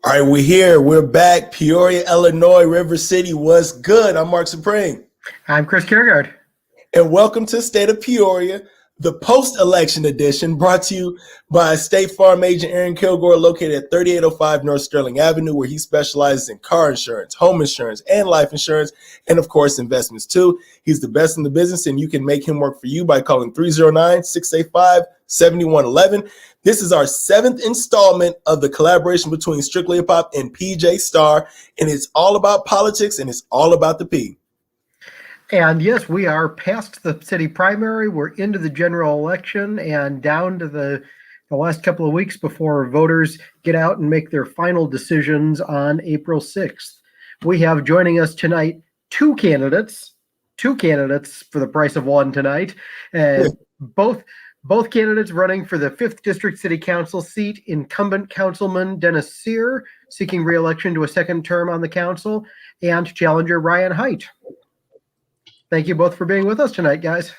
All right, we're here. We're back. Peoria, Illinois, River City. What's good? I'm Marc Supreme. I'm Chris Kaergard. And welcome to State of Peoria, the post-election edition, brought to you by State Farm agent Aaron Kilgore, located at 3805 North Sterling Avenue, where he specializes in car insurance, home insurance, and life insurance, and of course, investments too. He's the best in the business, and you can make him work for you by calling 309-685-7111. This is our 7th installment of the collaboration between Strictly Hip Hop and PJ Star, and it's all about politics, and it's all about the P. And yes, we are past the city primary. We're into the general election and down to the last couple of weeks before voters get out and make their final decisions on April 6th. We have joining us tonight two candidates for the price of one tonight. Both candidates running for the 5th District City Council seat, incumbent Councilman Denis seeking re-election to a second term on the council, and challenger Ryan Hite. Thank you both for being with us tonight, guys.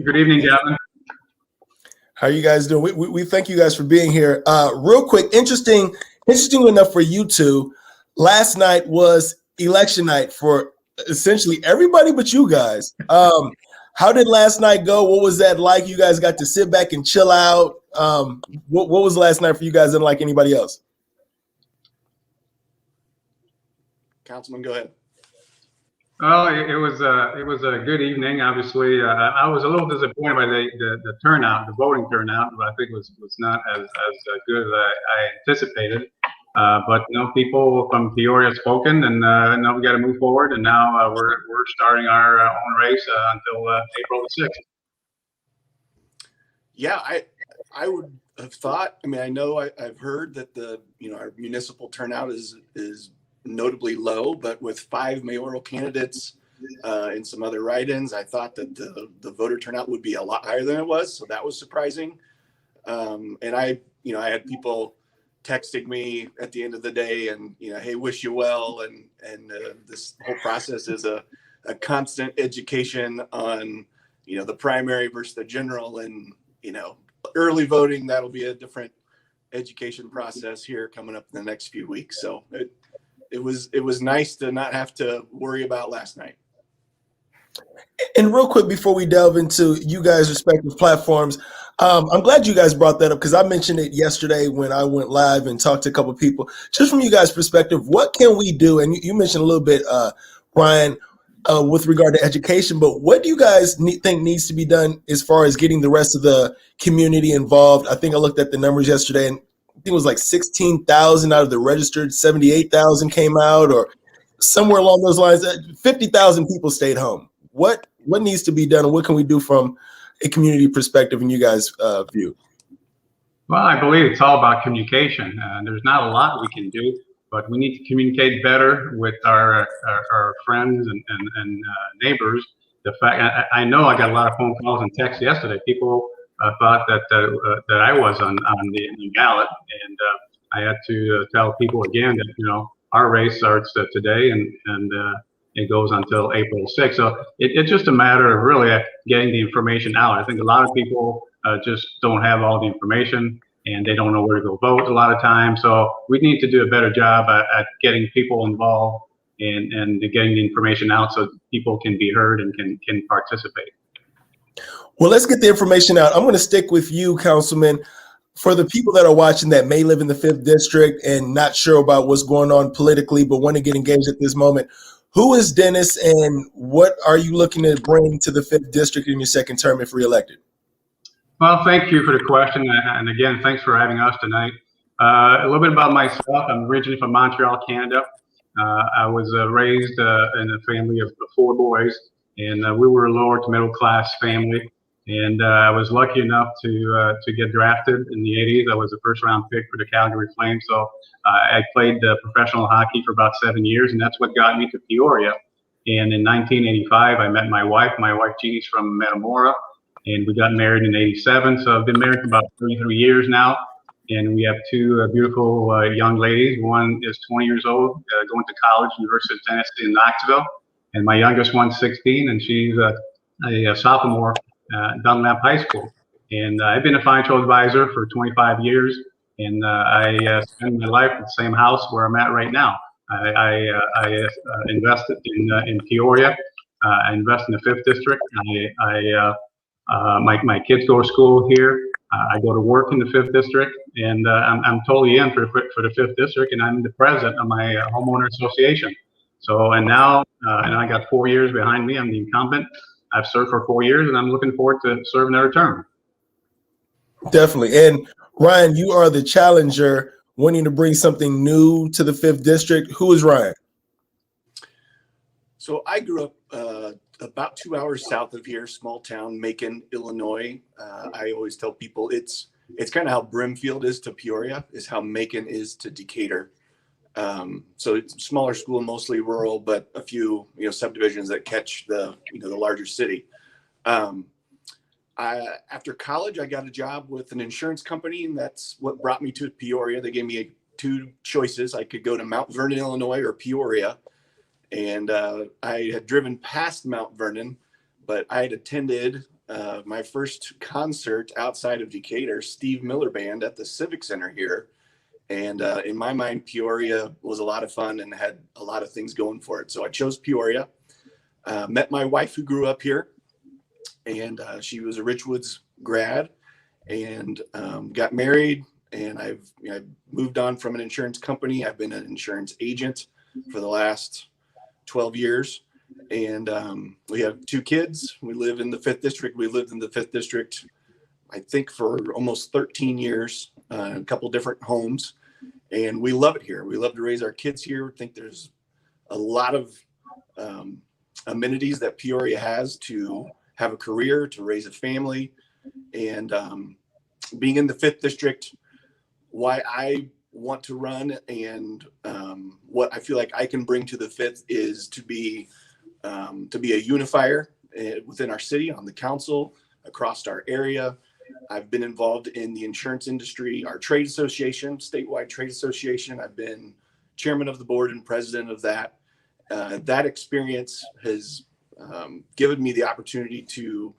Good evening, Gavin. How are you guys doing? We thank you guys for being here. Real quick, interesting enough for you two, last night was election night for essentially everybody but you guys. How did last night go? What was that like? You guys got to sit back and chill out. What was last night for you guys unlike anybody else? Councilman, go ahead. Well, it was a good evening. Obviously, I was a little disappointed by the turnout, the voting turnout, but I think it was not as good as I anticipated. But people from Peoria have spoken, and now we got to move forward. And now we're starting our own race until April the 6th. Yeah, I would have thought. I mean, I know I've heard that our municipal turnout is notably low, but with 5 mayoral candidates and some other write-ins, I thought that the voter turnout would be a lot higher than it was. So that was surprising. And I had people texting me at the end of the day and, hey, wish you well. And this whole process is a constant education on, the primary versus the general, and, early voting. That'll be a different education process here coming up in the next few weeks. So it was nice to not have to worry about last night. And real quick, before we delve into you guys' respective platforms, I'm glad you guys brought that up because I mentioned it yesterday when I went live and talked to a couple of people. Just from you guys' perspective, what can we do? And you mentioned a little bit, Ryan, with regard to education, but what do you guys think needs to be done as far as getting the rest of the community involved? I think I looked at the numbers yesterday, and I think it was like 16,000 out of the registered 78,000 came out, or somewhere along those lines. 50,000 people stayed home. What needs to be done, and what can we do from a community perspective in you guys' view? Well, I believe it's all about communication. There's not a lot we can do, but we need to communicate better with our friends and neighbors. The fact I know I got a lot of phone calls and texts yesterday. People thought that I was on the ballot, and I had to tell people again that our race starts today and it goes until April 6th. So it's just a matter of really getting the information out. I think a lot of people just don't have all the information, and they don't know where to go vote a lot of times. So we need to do a better job at getting people involved and getting the information out so people can be heard and can participate. Well, let's get the information out. I'm going to stick with you, Councilman. For the people that are watching that may live in the 5th District and not sure about what's going on politically but want to get engaged at this moment, who is Denis, and what are you looking to bring to the 5th District in your second term if reelected? Well, thank you for the question. And again, thanks for having us tonight. A little bit about myself. I'm originally from Montreal, Canada. I was raised in a family of 4 boys, and we were a lower to middle class family. And I was lucky enough to get drafted in the 80s. I was a first round pick for the Calgary Flames. So I played professional hockey for about 7 years, and that's what got me to Peoria. And in 1985, I met my wife. My wife, Jeannie's from Metamora, and we got married in 87. So I've been married for about 33 years now. And we have 2 beautiful young ladies. One is 20 years old, going to college, University of Tennessee in Knoxville. And my youngest one's 16, and she's a sophomore Dunlap High School. And I've been a financial advisor for 25 years. And I spend my life in the same house where I'm at right now. I invested in Peoria. I invest in the 5th District. My kids go to school here. I go to work in the 5th District, and I'm totally in for the 5th District, and I'm the president of my homeowner association. So, and now, and I got 4 years behind me. I'm the incumbent. I've served for 4 years, and I'm looking forward to serving another term. Definitely. And Ryan, you are the challenger wanting to bring something new to the 5th District. Who is Ryan? So I grew up about 2 hours south of here, small town, Macon, Illinois. I always tell people it's kind of how Brimfield is to Peoria, is how Macon is to Decatur. So it's a smaller school, mostly rural, but a few subdivisions that catch the larger city. After college, I got a job with an insurance company, and that's what brought me to Peoria. They gave me 2 choices. I could go to Mount Vernon, Illinois, or Peoria. And I had driven past Mount Vernon, but I had attended my first concert outside of Decatur, Steve Miller Band, at the Civic Center here. And in my mind, Peoria was a lot of fun and had a lot of things going for it. So I chose Peoria, met my wife who grew up here, and she was a Richwoods grad, and got married. And I've moved on from an insurance company. I've been an insurance agent for the last 12 years. And we have 2 kids. We live in the 5th District. We lived in the 5th District, I think, for almost 13 years, a couple different homes. And we love it here. We love to raise our kids here. I think there's a lot of amenities that Peoria has to have a career, to raise a family. And being in the 5th District, why I want to run and what I feel like I can bring to the 5th is to be a unifier within our city, on the council, across our area. I've been involved in the insurance industry, our trade association, statewide trade association. I've been chairman of the board and president of that. That experience has given me the opportunity to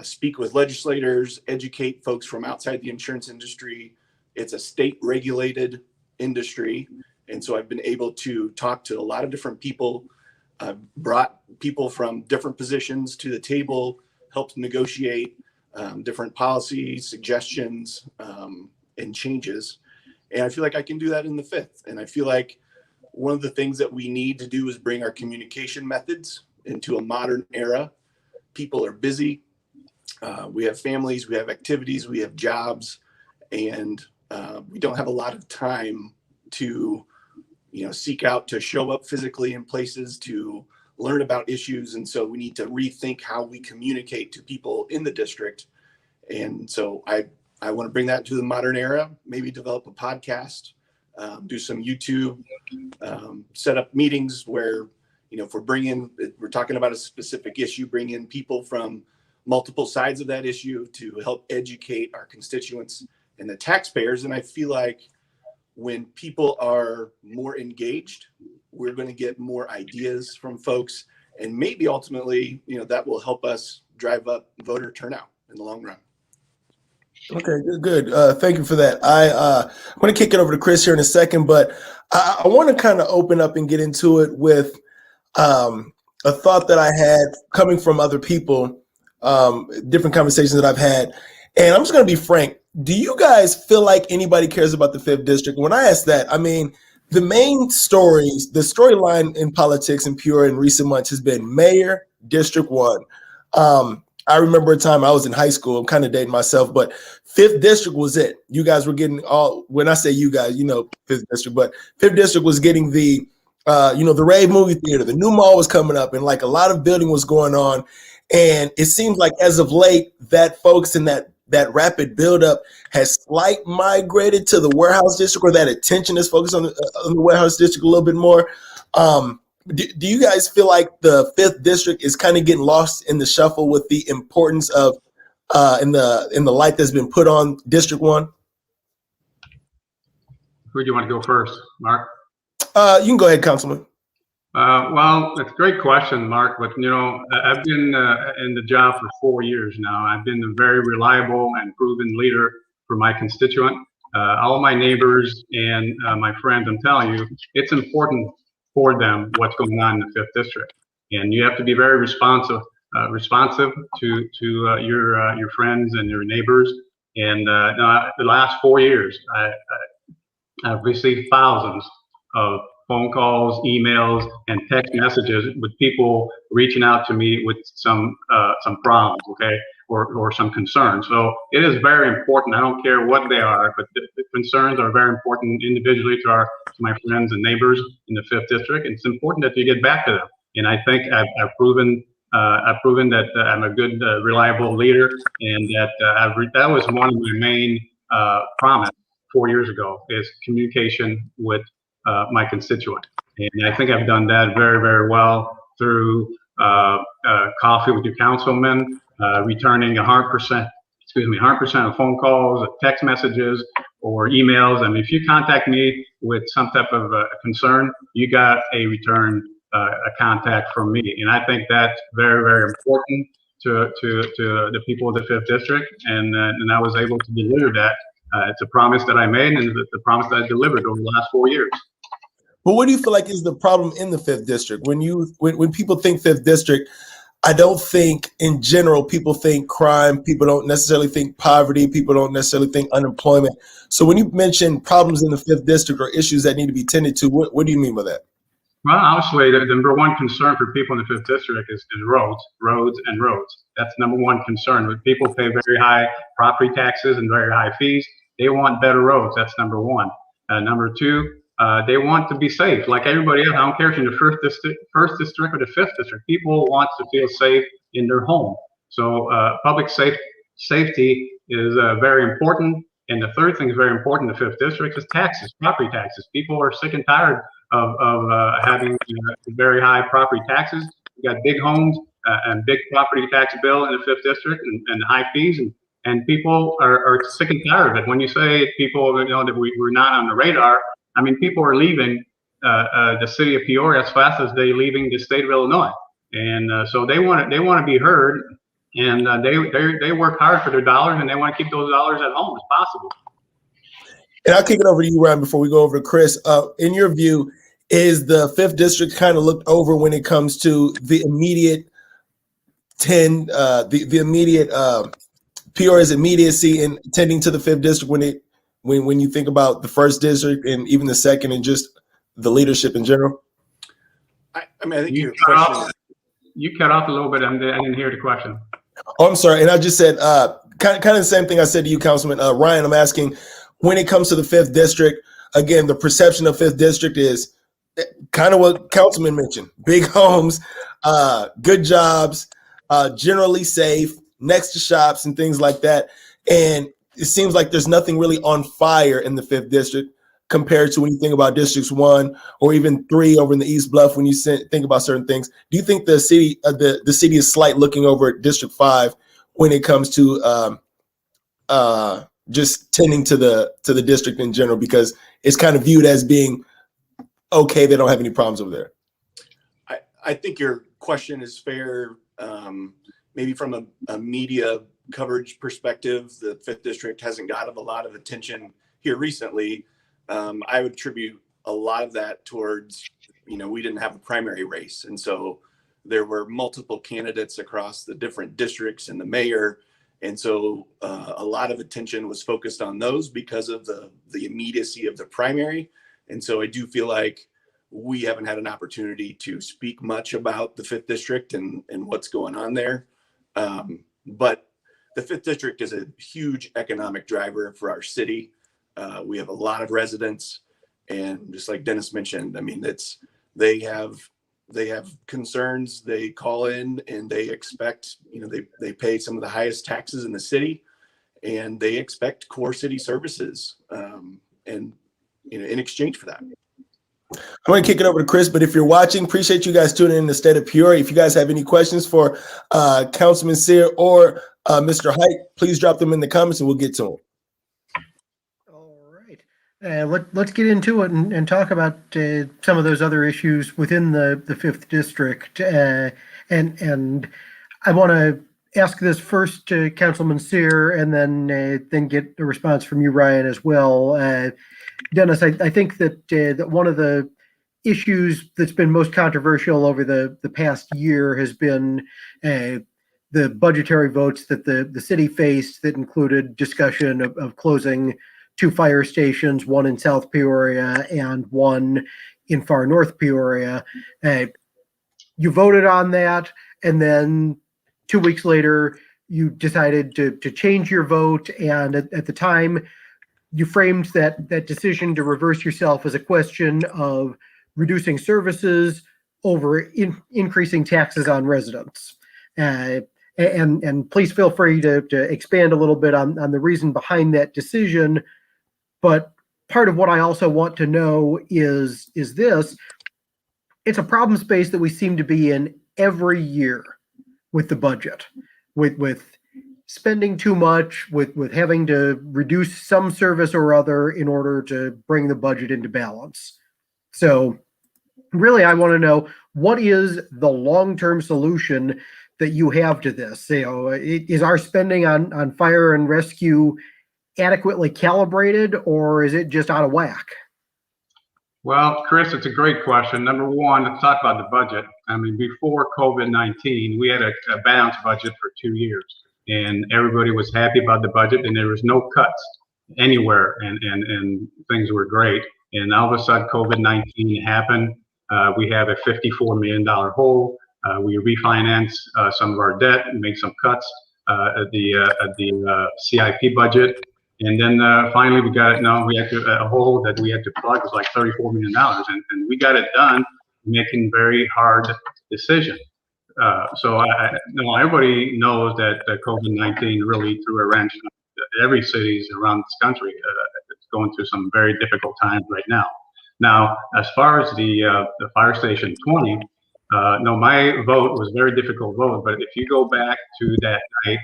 speak with legislators, educate folks from outside the insurance industry. It's a state regulated industry. And so I've been able to talk to a lot of different people. I've brought people from different positions to the table, helped negotiate different policy suggestions and changes. And I feel like I can do that in the 5th. And I feel like one of the things that we need to do is bring our communication methods into a modern era. People are busy. We have families, we have activities, we have jobs, and we don't have a lot of time to, seek out to show up physically in places to learn about issues. And so we need to rethink how we communicate to people in the district. And so I want to bring that to the modern era, maybe develop a podcast, do some YouTube, set up meetings where, if we're talking about a specific issue, bring in people from multiple sides of that issue to help educate our constituents and the taxpayers. And I feel like when people are more engaged, we're going to get more ideas from folks, and maybe ultimately, that will help us drive up voter turnout in the long run. Okay, good. Thank you for that. I'm going to kick it over to Chris here in a second, but I want to kind of open up and get into it with a thought that I had coming from other people, different conversations that I've had. And I'm just going to be frank. Do you guys feel like anybody cares about the 5th District? When I ask that, I mean, the main stories, the storyline in politics in Peoria in recent months has been mayor, District 1. I remember a time I was in high school, I'm kind of dating myself, but 5th District was it. You guys were getting when I say you guys, 5th District, but 5th District was getting the rave movie theater, the new mall was coming up, and like a lot of building was going on. And it seems like as of late, that folks in that rapid buildup has slight migrated to the warehouse district, or that attention is focused on the warehouse district a little bit more. Do you guys feel like the 5th District is kind of getting lost in the shuffle with the importance of in the light that's been put on District 1? Who do you want to go first, Mark? You can go ahead, Councilman. Well, it's a great question, Mark, but I've been in the job for 4 years now. I've been a very reliable and proven leader for my constituent. all my neighbors and my friends, I'm telling you, it's important for them what's going on in the 5th District. And you have to be very responsive to your friends and your neighbors. And the last 4 years, I've received thousands of phone calls, emails, and text messages with people reaching out to me with some problems, okay, or some concerns. So it is very important. I don't care what they are, but the concerns are very important individually to my friends and neighbors in the 5th District. And it's important that you get back to them. And I think I've proven that I'm a good, reliable leader, and that that was one of my main promise 4 years ago, is communication with my constituent. And I think I've done that very, very well through coffee with your councilman, returning 100% of phone calls, text messages, or emails. I mean, if you contact me with some type of concern, you got a return a contact from me. And I think that's very, very important to the people of the 5th District. And I was able to deliver that. It's a promise that I made, and the promise that I delivered over the last 4 years. But what do you feel like is the problem in the 5th District? When people think 5th District, I don't think in general people think crime. People don't necessarily think poverty. People don't necessarily think unemployment. So when you mention problems in the 5th District or issues that need to be tended to, what do you mean by that? Well, obviously, the number one concern for people in the 5th District is roads. That's number one concern. When people pay very high property taxes and very high fees, they want better roads. That's number one. Number two, they want to be safe, like everybody else. I don't care if you're in the first district or the 5th District. People want to feel safe in their home. So public safety is very important. And the third thing is very important in the 5th District is taxes, property taxes. People are sick and tired of having very high property taxes. We got big homes and big property tax bill in the 5th District and high fees, and people are sick and tired of it. When you say people, that we're not on the radar, I mean, people are leaving the city of Peoria as fast as they're leaving the state of Illinois, and so they want to be heard, and they work hard for their dollars, and they want to keep those dollars at home as possible. And I'll kick it over to you, Ryan, before we go over to Chris. In your view, is the 5th District kind of looked over when it comes to the immediate Peoria's immediacy in tending to the 5th District when you think about the 1st District and even the 2nd and just the leadership in general? I mean, I think you cut off a little bit. I didn't hear the question. Oh, I'm sorry. And I just said kind of the same thing I said to you, Councilman Ryan. I'm asking, when it comes to the 5th District, again, the perception of 5th District is kind of what Councilman mentioned: big homes, good jobs, generally safe, next to shops and things like that. And it seems like there's nothing really on fire in the 5th District compared to when you think about Districts 1 or even 3 over in the East Bluff. When you think about certain things, do you think the city is slight looking over at District 5 when it comes to just tending to the district in general, because it's kind of viewed as being okay, they don't have any problems over there? I think your question is fair. Maybe from a media coverage perspective, the 5th District hasn't gotten a lot of attention here recently. I would attribute a lot of that towards, we didn't have a primary race. And so there were multiple candidates across the different districts and the mayor. And so a lot of attention was focused on those because of the immediacy of the primary. And so I do feel like we haven't had an opportunity to speak much about the 5th District and what's going on there. But the 5th District is a huge economic driver for our city. We have a lot of residents, and just like Denis mentioned, I mean, they have concerns. They call in and they expect, they pay some of the highest taxes in the city, and they expect core city services, and in exchange for that. I'm going to kick it over to Chris, but if you're watching, appreciate you guys tuning in the state of Peoria. If you guys have any questions for Councilman Sear or Mr. Hite, please drop them in the comments and we'll get to them. All right. Let's get into it and talk about some of those other issues within the 5th District. And I want to ask this first to Councilman Sear and then get a response from you, Ryan, as well. Denis, I think that one of the issues that's been most controversial over the past year has been the budgetary votes that the city faced that included discussion of closing 2 fire stations, one in South Peoria and one in far North Peoria. You voted on that, and then 2 weeks later, you decided to change your vote. And at the time, you framed that decision to reverse yourself as a question of reducing services over increasing taxes on residents. And please feel free to expand a little bit on the reason behind that decision. But part of what I also want to know is this: it's a problem space that we seem to be in every year with the budget, with spending too much, with having to reduce some service or other in order to bring the budget into balance. So really, I want to know, what is the long-term solution that you have to this? Is our spending on fire and rescue adequately calibrated, or is it just out of whack? Well, Chris, it's a great question. Number one, let's talk about the budget. I mean, before COVID-19, we had a balanced budget for 2 years, and everybody was happy about the budget, and there was no cuts anywhere, and things were great. And all of a sudden, COVID-19 happened. We have a $54 million hole. We refinanced some of our debt and made some cuts at the CIP budget. And then finally we got it. No, we had a hole that we had to plug was like $34 million, and we got it done, making very hard decisions. So everybody knows that COVID-19 really threw a wrench. Every cities around this country is going through some very difficult times right now. Now, as far as the fire station 20, no, my vote was a very difficult vote. But if you go back to that night,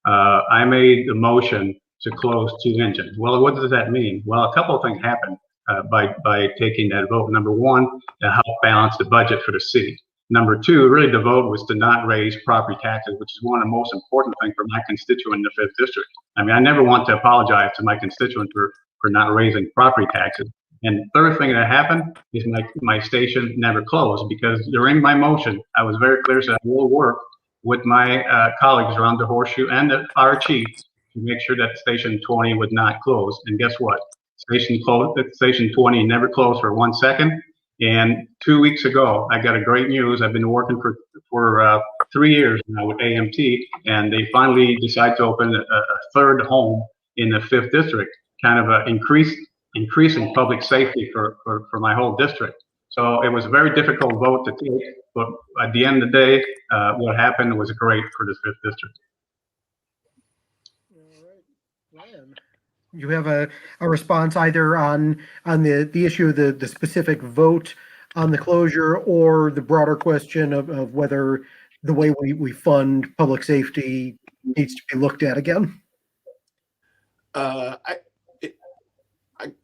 I made the motion to close 2 engines. Well, what does that mean? Well, a couple of things happened by taking that vote. Number one, to help balance the budget for the city. Number two, really the vote was to not raise property taxes, which is one of the most important things for my constituent in the 5th District. I mean, I never want to apologize to my constituents for not raising property taxes. And third thing that happened is my station never closed, because during my motion, I was very clear that I will work with my colleagues around the horseshoe and the fire chief to make sure that Station 20 would not close. And guess what? Station 20 never closed for 1 second. And 2 weeks ago, I got a great news. I've been working for 3 years now with AMT, and they finally decided to open a third home in the 5th District, kind of increasing public safety for my whole district. So it was a very difficult vote to take, but at the end of the day, what happened was great for the 5th District. Ryan, you have a response either on the issue of the specific vote on the closure, or the broader question of whether the way we fund public safety needs to be looked at again? I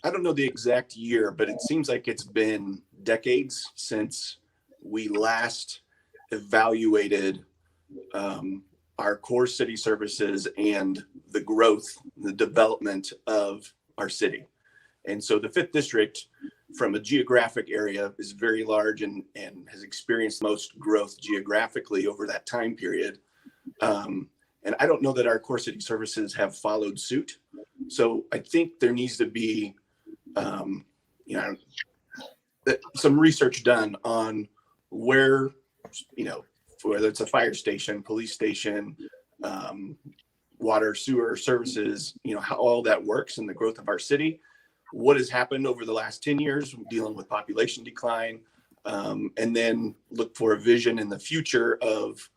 don't know the exact year, but it seems like it's been decades since we last evaluated our core city services and the growth, the development of our city. And so the 5th District, from a geographic area, is very large and has experienced most growth geographically over that time period. And I don't know that our core city services have followed suit. So I think there needs to be, some research done on where, whether it's a fire station, police station, water, sewer services, how all that works in the growth of our city, what has happened over the last 10 years dealing with population decline, and then look for a vision in the future of,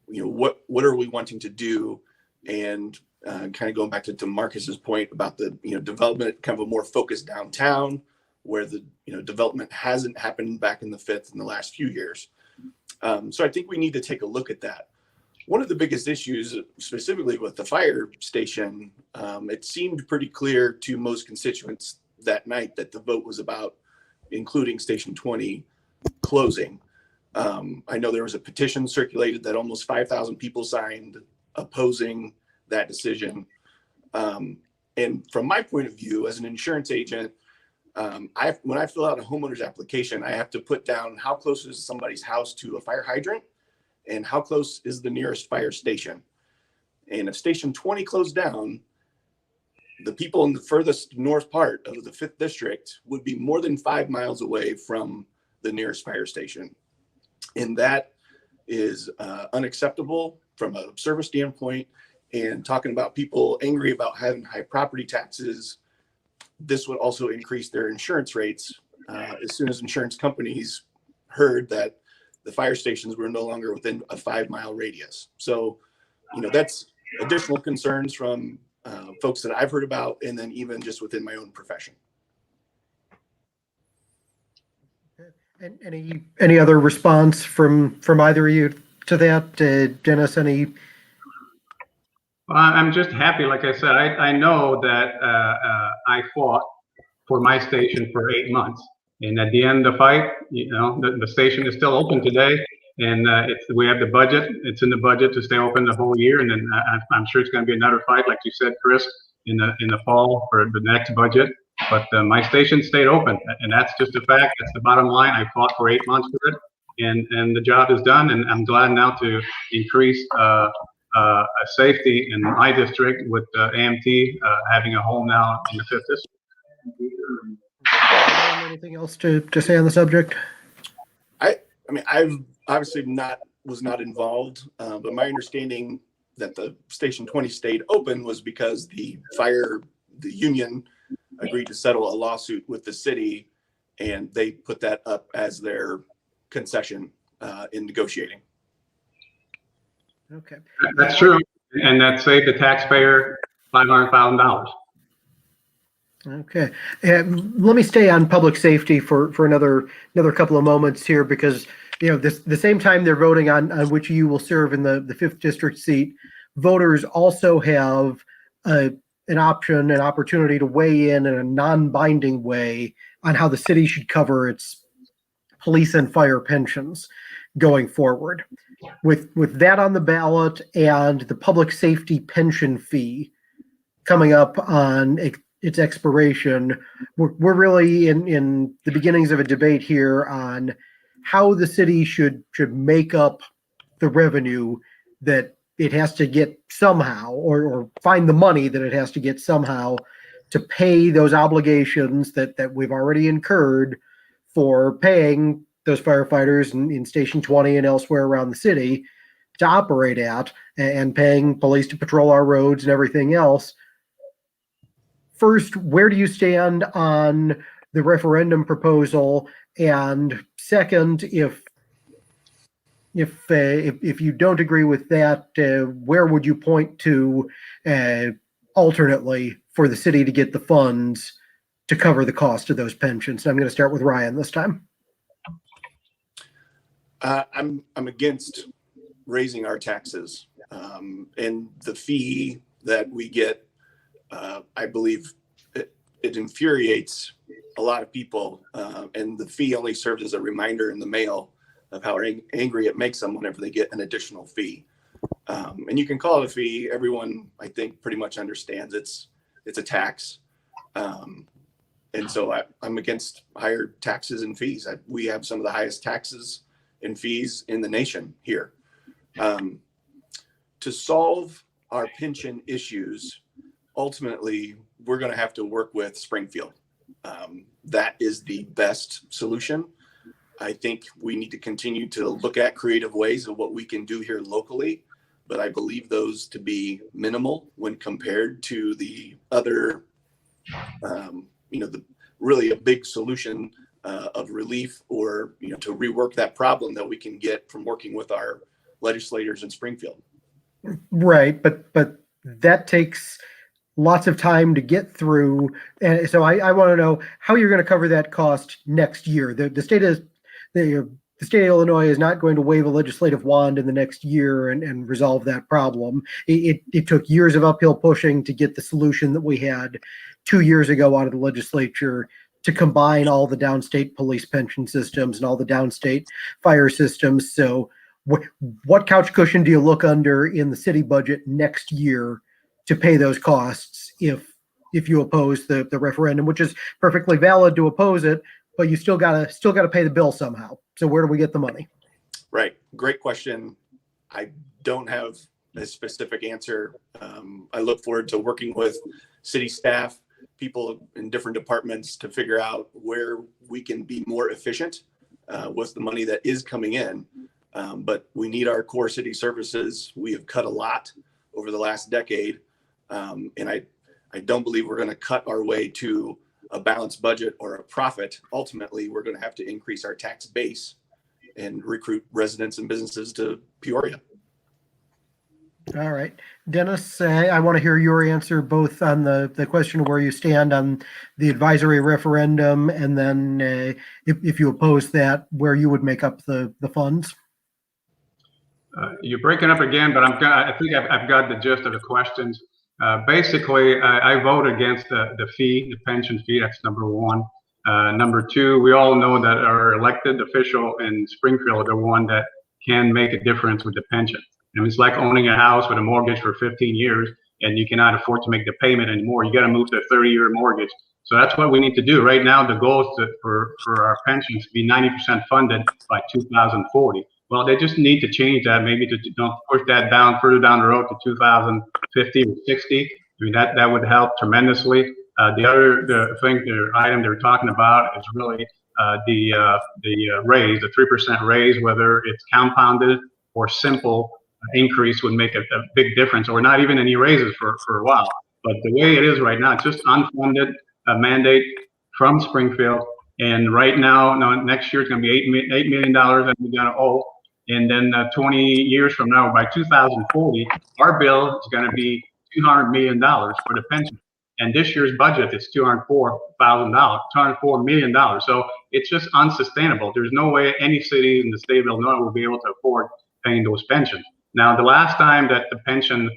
what are we wanting to do, and kind of going back to Marcus's point about the, development, kind of a more focused downtown, where the, development hasn't happened back in the 5th in the last few years. So I think we need to take a look at that. One of the biggest issues, specifically with the fire station, it seemed pretty clear to most constituents that night that the vote was about including Station 20 closing. I know there was a petition circulated that almost 5,000 people signed opposing that decision. And from my point of view, as an insurance agent, when I fill out a homeowner's application, I have to put down how close is somebody's house to a fire hydrant and how close is the nearest fire station. And if Station 20 closed down, the people in the furthest north part of the 5th District would be more than 5 miles away from the nearest fire station. And that is unacceptable from a service standpoint. And talking about people angry about having high property taxes, this would also increase their insurance rates as soon as insurance companies heard that the fire stations were no longer within a 5-mile radius. So, that's additional concerns from folks that I've heard about, and then even just within my own profession. And any other response from either of you to that? Denis, any? I'm just happy. Like I said, I know that I fought for my station for 8 months, and at the end of the fight, the station is still open today, and we have the budget. It's in the budget to stay open the whole year, and then I'm sure it's going to be another fight, like you said, Chris, in the fall for the next budget. But my station stayed open, and that's just a fact. That's the bottom line. I fought for 8 months for it, and the job is done. And I'm glad now to increase safety in my district with AMT having a home now in the 5th District. Anything else to say on the subject? I mean, I've obviously was not involved, but my understanding that the Station 20 stayed open was because the union agreed to settle a lawsuit with the city, and they put that up as their concession in negotiating. Okay. That's true, and that saved the taxpayer $500,000. Okay. Let me stay on public safety for another couple of moments here, because the same time they're voting on which you will serve in the 5th District seat, voters also have an opportunity to weigh in a non-binding way on how the city should cover its police and fire pensions going forward. With that on the ballot and the public safety pension fee coming up on its expiration, we're really in the beginnings of a debate here on how the city should make up the revenue that it has to get somehow, or find the money that it has to get somehow to pay those obligations that we've already incurred for paying those firefighters in Station 20 and elsewhere around the city to operate at, and paying police to patrol our roads and everything else. First, where do you stand on the referendum proposal? And second, if you don't agree with that, where would you point to alternately for the city to get the funds to cover the cost of those pensions? And I'm going to start with Ryan this time. I'm against raising our taxes, and the fee that we get. I believe it infuriates a lot of people, and the fee only serves as a reminder in the mail of how angry it makes them whenever they get an additional fee. And you can call it a fee. Everyone, I think, pretty much understands it's a tax. And so I'm against higher taxes and fees. We have some of the highest taxes and fees in the nation here. To solve our pension issues, ultimately, we're going to have to work with Springfield. That is the best solution. I think we need to continue to look at creative ways of what we can do here locally, but I believe those to be minimal when compared to the other, really a big solution of relief, or, to rework that problem that we can get from working with our legislators in Springfield. Right. But that takes lots of time to get through. And so I want to know how you're going to cover that cost next year. The state of Illinois is not going to wave a legislative wand in the next year and resolve that problem. It took years of uphill pushing to get the solution that we had 2 years ago out of the legislature to combine all the downstate police pension systems and all the downstate fire systems. So what couch cushion do you look under in the city budget next year to pay those costs if you oppose the referendum, which is perfectly valid to oppose it, but you still gotta pay the bill somehow. So where do we get the money? Right. Great question. I don't have a specific answer. I look forward to working with city staff, people in different departments to figure out where we can be more efficient with the money that is coming in. But we need our core city services. We have cut a lot over the last decade. And I don't believe we're going to cut our way to a balanced budget or a profit. Ultimately, we're going to have to increase our tax base and recruit residents and businesses to Peoria. All right. Denis, I want to hear your answer both on the question of where you stand on the advisory referendum, and then if you oppose that, where you would make up the funds. You're breaking up again, but I think I've got the gist of the questions. Basically, I vote against the fee, the pension fee. That's number one. Number two, we all know that our elected official in Springfield are the one that can make a difference with the pension. And it's like owning a house with a mortgage for 15 years and you cannot afford to make the payment anymore. You got to move to a 30-year mortgage. So that's what we need to do. Right now, the goal is for our pensions to be 90% funded by 2040. Well, they just need to change that, maybe to don't push that further down the road to 2050 or 60. I mean, that would help tremendously. The item they're talking about is really the raise, the 3% raise, whether it's compounded or simple increase would make a big difference, or not even any raises for a while. But the way it is right now, it's just unfunded mandate from Springfield. And right now, next year it's going to be $8 million that we're going to owe. And then 20 years from now, by 2040, our bill is going to be $200 million for the pension. And this year's budget is $204 million. So it's just unsustainable. There's no way any city in the state of Illinois will be able to afford paying those pensions. Now, the last time that the pension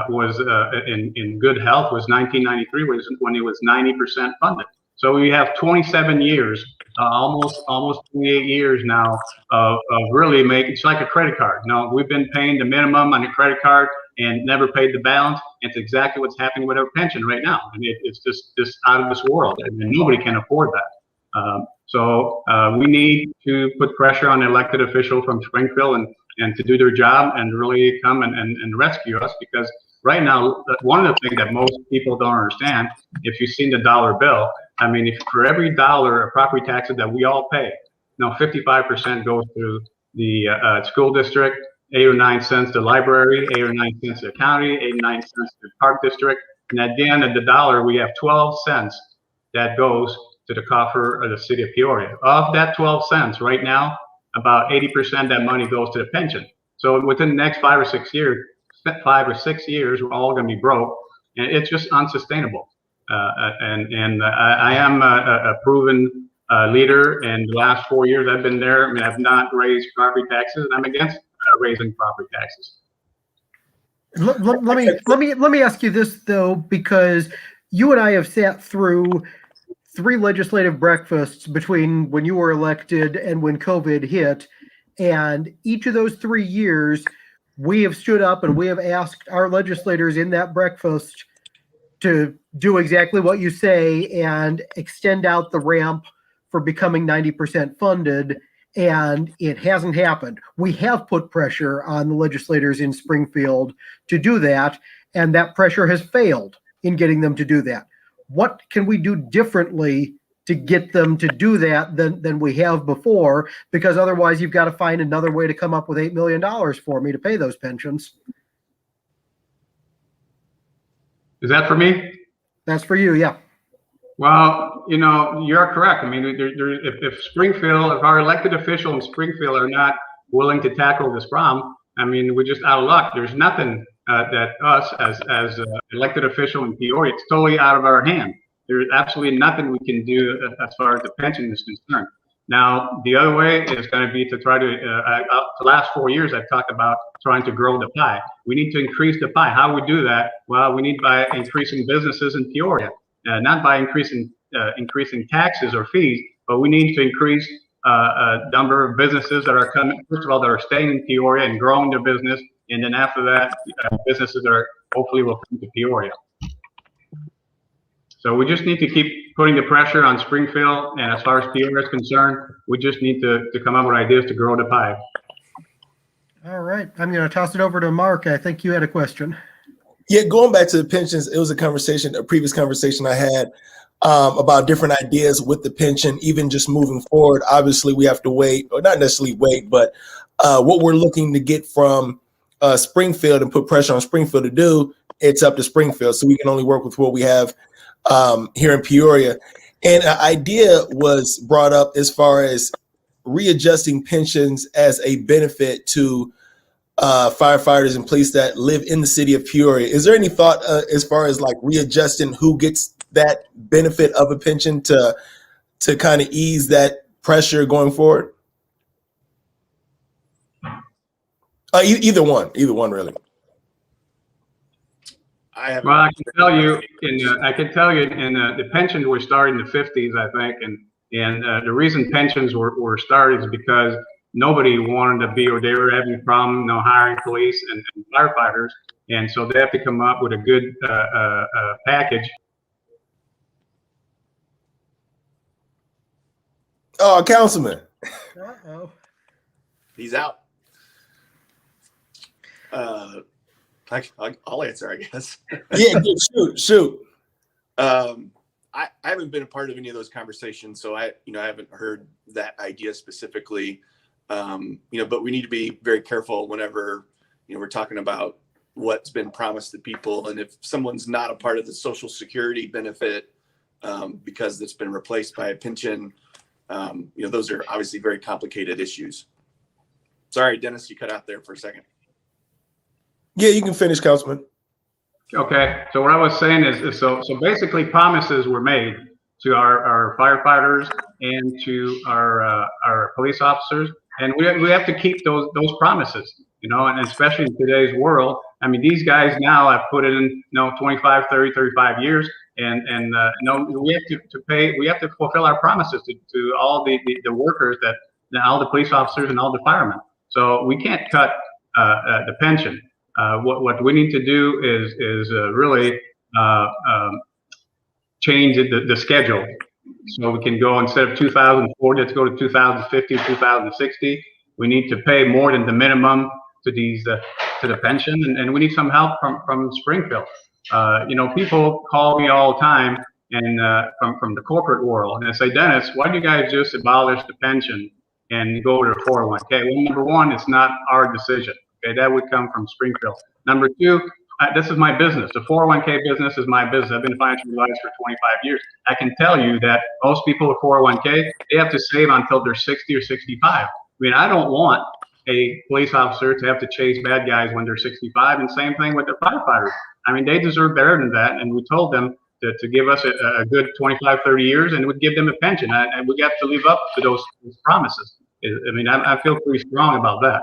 was in good health was 1993, when it was 90% funded. So we have 27 years, almost 28 years now of really making, it's like a credit card. We've been paying the minimum on the credit card and never paid the balance. It's exactly what's happening with our pension right now. I mean, it's just out of this world, and nobody can afford that. So we need to put pressure on the elected official from Springfield and to do their job and really come and rescue us, because right now, one of the things that most people don't understand, if you've seen the dollar bill, I mean, if for every dollar of property taxes that we all pay, 55% goes to the school district, 8 or 9 cents to the library, 8 or 9 cents to the county, 8 or 9 cents to the park district. And at the end of the dollar, we have 12 cents that goes to the coffer of the city of Peoria. Of that 12 cents right now, about 80% of that money goes to the pension. So within the next 5 or 6 years, we're all going to be broke, and it's just unsustainable. I am a proven leader, and the last 4 years I've been there. I mean, I've not raised property taxes, and I'm against raising property taxes. Let me ask you this though, because you and I have sat through 3 legislative breakfasts between when you were elected and when COVID hit, and each of those 3 years, we have stood up and we have asked our legislators in that breakfast to do exactly what you say and extend out the ramp for becoming 90% funded, and it hasn't happened. We have put pressure on the legislators in Springfield to do that, and that pressure has failed in getting them to do that. What can we do differently to get them to do that than we have before? Because otherwise you've got to find another way to come up with $8 million for me to pay those pensions. Is that for me? That's for you, yeah. Well, you're correct. I mean, if Springfield, if our elected officials in Springfield are not willing to tackle this problem, I mean, we're just out of luck. There's nothing that us as elected official in Peoria, it's totally out of our hand. There's absolutely nothing we can do as far as the pension is concerned. Now, the other way is going to be to try to, the last 4 years I've talked about trying to grow the pie. We need to increase the pie. How we do that? Well, we need by increasing businesses in Peoria, not by increasing taxes or fees, but we need to increase number of businesses that are coming, first of all, that are staying in Peoria and growing their business. And then after that, businesses that are hopefully will come to Peoria. So we just need to keep putting the pressure on Springfield. And as far as Peoria is concerned, we just need to come up with ideas to grow the pie. All right. I'm going to toss it over to Mark. I think you had a question. Yeah, going back to the pensions, it was a previous conversation I had about different ideas with the pension, even just moving forward. Obviously, we have to wait, or not necessarily wait, but what we're looking to get from Springfield and put pressure on Springfield to do, it's up to Springfield. So we can only work with what we have here in Peoria. And an idea was brought up as far as readjusting pensions as a benefit to firefighters and police that live in the city of Peoria. Is there any thought as far as like readjusting who gets that benefit of a pension to kind of ease that pressure going forward? Either one really. Well, I can tell you in the pensions were started in the 50s, I think, and the reason pensions were started is because nobody wanted to be, or they were having a problem, hiring police and firefighters, and so they have to come up with a good package. Oh, Councilman. Uh-oh. He's out. I'll answer, I guess. Yeah, shoot. I haven't been a part of any of those conversations, so I haven't heard that idea specifically. But we need to be very careful whenever, we're talking about what's been promised to people. And if someone's not a part of the Social Security benefit because it's been replaced by a pension, those are obviously very complicated issues. Sorry, Dennis, you cut out there for a second. Yeah, you can finish, Councilman. Okay, so what I was saying is so basically promises were made to our firefighters and to our police officers, and we have to keep those promises, and especially in today's world. I mean, these guys now have put in 25, 30, 35 years, and we have to fulfill our promises to all the workers, all the police officers and all the firemen. So we can't cut the pension. What we need to do is really change the schedule, so we can go, instead of 2040, let's go to 2050, 2060. We need to pay more than the minimum to the pension, and we need some help from Springfield. People call me all the time, and from the corporate world, and they say, Dennis, why do you guys just abolish the pension and go to the 401k? Well, number one, it's not our decision. Okay, that would come from Springfield. Number two, this is my business. The 401k business is my business. I've been in financial advice for 25 years. I can tell you that most people with 401k, they have to save until they're 60 or 65. I mean, I don't want a police officer to have to chase bad guys when they're 65, and same thing with the firefighters. I mean, they deserve better than that, and we told them to give us a good 25, 30 years, and would give them a pension, and we have to live up to those promises. I mean, I feel pretty strong about that.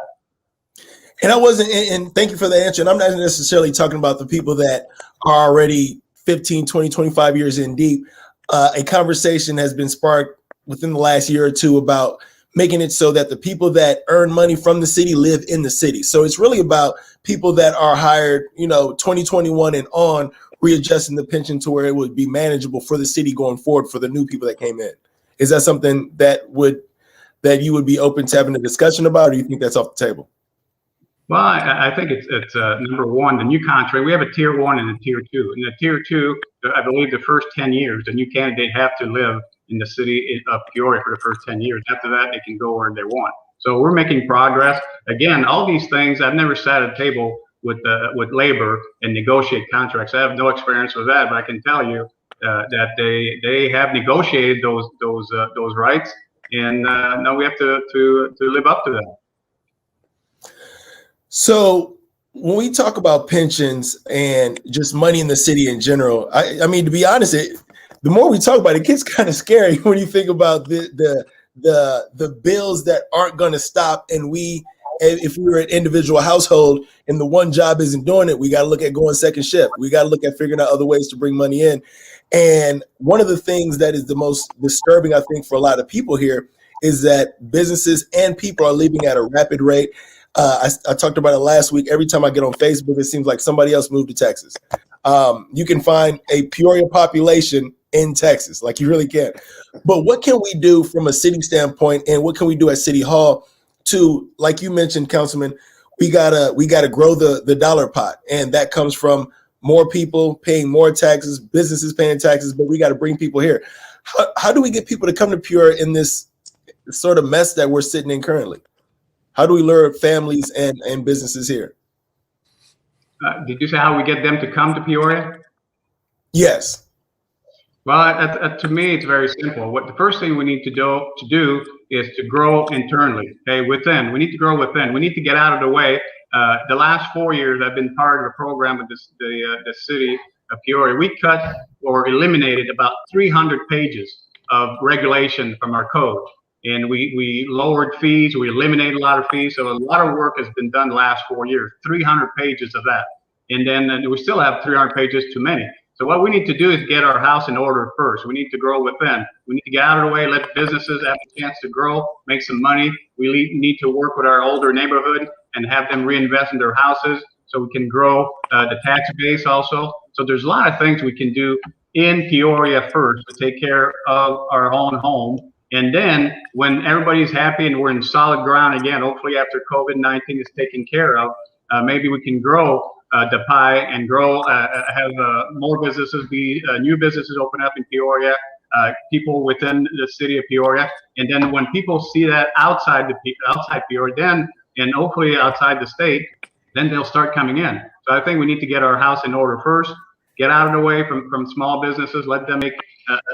And and thank you for the answer. And I'm not necessarily talking about the people that are already 15, 20, 25 years in deep. A conversation has been sparked within the last year or two about making it so that the people that earn money from the city live in the city. So it's really about people that are hired, 2021 and on, readjusting the pension to where it would be manageable for the city going forward for the new people that came in. Is that something that you would be open to having a discussion about, or do you think that's off the table? Well, I think it's number one, the new contract. We have a tier 1 and a tier 2. In the tier 2, I believe the first 10 years, the new candidate have to live in the city of Peoria for the first 10 years. After that, they can go where they want. So we're making progress. Again, all these things, I've never sat at a table with labor and negotiate contracts. I have no experience with that, but I can tell you that they have negotiated those rights, and now we have to live up to them. So when we talk about pensions and just money in the city in general, I mean, to be honest, the more we talk about it, it gets kind of scary when you think about the bills that aren't going to stop. And if we were an individual household and the one job isn't doing it, we got to look at going second shift. We got to look at figuring out other ways to bring money in. And one of the things that is the most disturbing, I think, for a lot of people here is that businesses and people are leaving at a rapid rate. I talked about it last week. Every time I get on Facebook, it seems like somebody else moved to Texas. You can find a Peoria population in Texas, like you really can. But what can we do from a city standpoint, and what can we do at City Hall to, like you mentioned, Councilman, we gotta grow the dollar pot, and that comes from more people paying more taxes, businesses paying taxes, but we got to bring people here. How do we get people to come to Peoria in this sort of mess that we're sitting in currently? How do we lure families and businesses here? Did you say how we get them to come to Peoria? Yes. Well, to me, it's very simple. The first thing we need to do is to grow internally. Okay, within. We need to grow within. We need to get out of the way. The last 4 years, I've been part of a program with the city of Peoria. We cut or eliminated about 300 pages of regulation from our code. And we lowered fees, we eliminated a lot of fees. So a lot of work has been done the last 4 years, 300 pages of that. And then we still have 300 pages too many. So what we need to do is get our house in order first. We need to grow within. We need to get out of the way, let businesses have a chance to grow, make some money. We need to work with our older neighborhood and have them reinvest in their houses so we can grow the tax base also. So there's a lot of things we can do in Peoria first to take care of our own home. And then when everybody's happy and we're in solid ground again, hopefully after COVID-19 is taken care of, maybe we can grow the pie and grow, have more businesses, new businesses open up in Peoria, people within the city of Peoria. And then when people see that outside Peoria, then, and hopefully outside the state, then they'll start coming in. So I think we need to get our house in order first, get out of the way from small businesses, let them make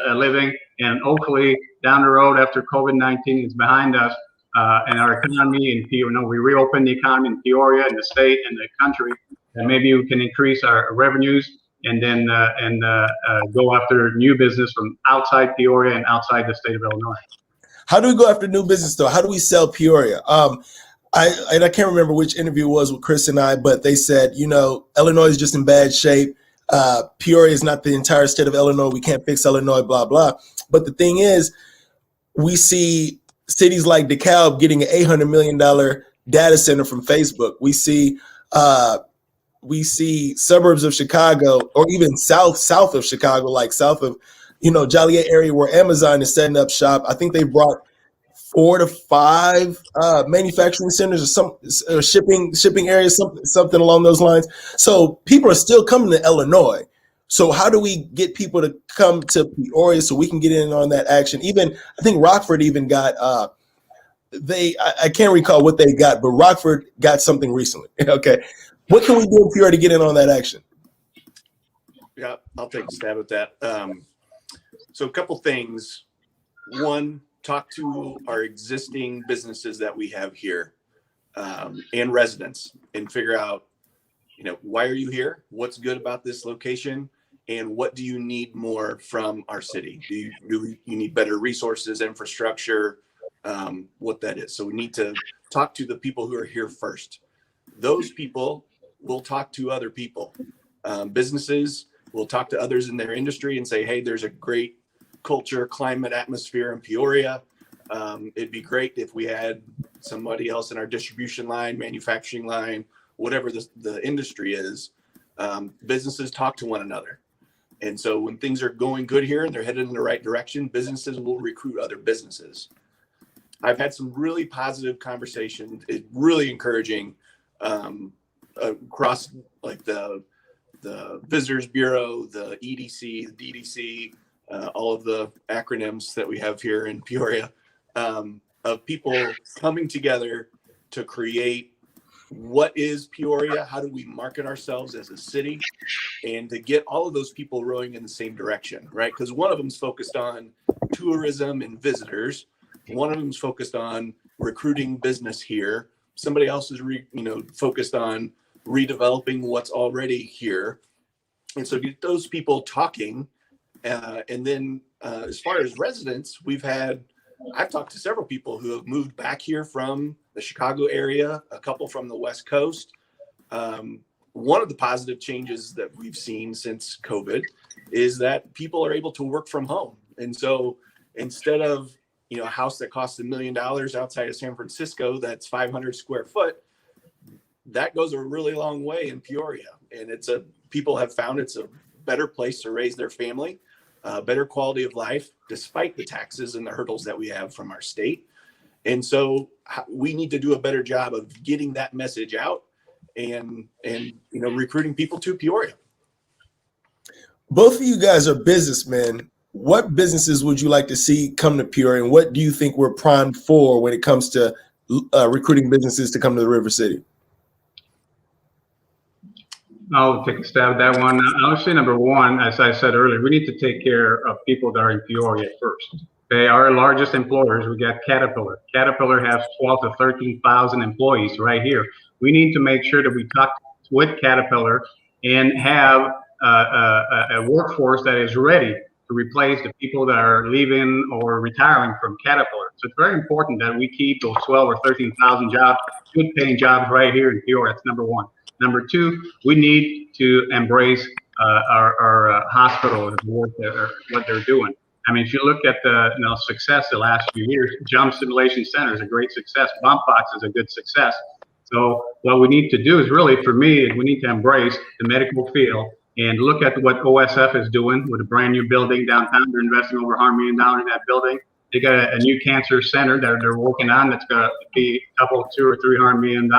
a living, and hopefully down the road after COVID-19 is behind us, and our economy in Peoria, we reopen the economy in Peoria and the state and the country, and maybe we can increase our revenues and then go after new business from outside Peoria and outside the state of Illinois. How do we go after new business though? How do we sell Peoria? I can't remember which interview it was with Chris and I, but they said, Illinois is just in bad shape. Peoria is not the entire state of Illinois. We can't fix Illinois, blah, blah. But the thing is, we see cities like DeKalb getting an $800 million data center from Facebook. We see suburbs of Chicago, or even south of Chicago, like south of, Joliet area where Amazon is setting up shop. I think they brought 4 to 5 manufacturing centers or some shipping areas, something along those lines. So people are still coming to Illinois. So how do we get people to come to Peoria so we can get in on that action? Even I think Rockford even got I can't recall what they got, but Rockford got something recently. Okay, what can we do in Peoria to get in on that action? Yeah, I'll take a stab at that. So a couple things. One, talk to our existing businesses that we have here and residents and figure out, why are you here? What's good about this location? And what do you need more from our city? Do you need better resources, infrastructure, what that is? So we need to talk to the people who are here first. Those people will talk to other people. Businesses will talk to others in their industry and say, hey, there's a great culture, climate, atmosphere in Peoria. It'd be great if we had somebody else in our distribution line, manufacturing line, whatever the industry is. Businesses talk to one another. And so when things are going good here and they're headed in the right direction, businesses will recruit other businesses. I've had some really positive conversations. It's really encouraging across like the Visitors Bureau, the EDC, the DDC, all of the acronyms that we have here in Peoria, of people coming together to create what is Peoria, how do we market ourselves as a city, and to get all of those people rowing in the same direction, right? Because one of them is focused on tourism and visitors. One of them is focused on recruiting business here. Somebody else is focused on redeveloping what's already here. And so get those people talking. And then as far as residents, I've talked to several people who have moved back here from the Chicago area, a couple from the West Coast. One of the positive changes that we've seen since COVID is that people are able to work from home. And so instead of, a house that costs $1 million outside of San Francisco, that's 500 square foot, that goes a really long way in Peoria. And people have found it's a better place to raise their family, better quality of life, despite the taxes and the hurdles that we have from our state. And so we need to do a better job of getting that message out and recruiting people to Peoria. Both of you guys are businessmen. What businesses would you like to see come to Peoria, and what do you think we're primed for when it comes to recruiting businesses to come to the River City? I'll take a stab at that one. I would say number one, as I said earlier, we need to take care of people that are in Peoria first. They are our largest employers. We got Caterpillar. Caterpillar has 12 to 13,000 employees right here. We need to make sure that we talk with Caterpillar and have a workforce that is ready to replace the people that are leaving or retiring from Caterpillar. So it's very important that we keep those 12 or 13,000 jobs, good paying jobs right here in Peoria. That's number one. Number two, we need to embrace our hospital and what they're doing. I mean, if you look at the success the last few years, Jump Simulation Center is a great success. Bump Box is a good success. So what we need to do is really, for me, we need to embrace the medical field and look at what OSF is doing with a brand new building downtown. They're investing over $100 million in that building. They got a new cancer center that they're working on that's going to be a couple, $200 or $300 million.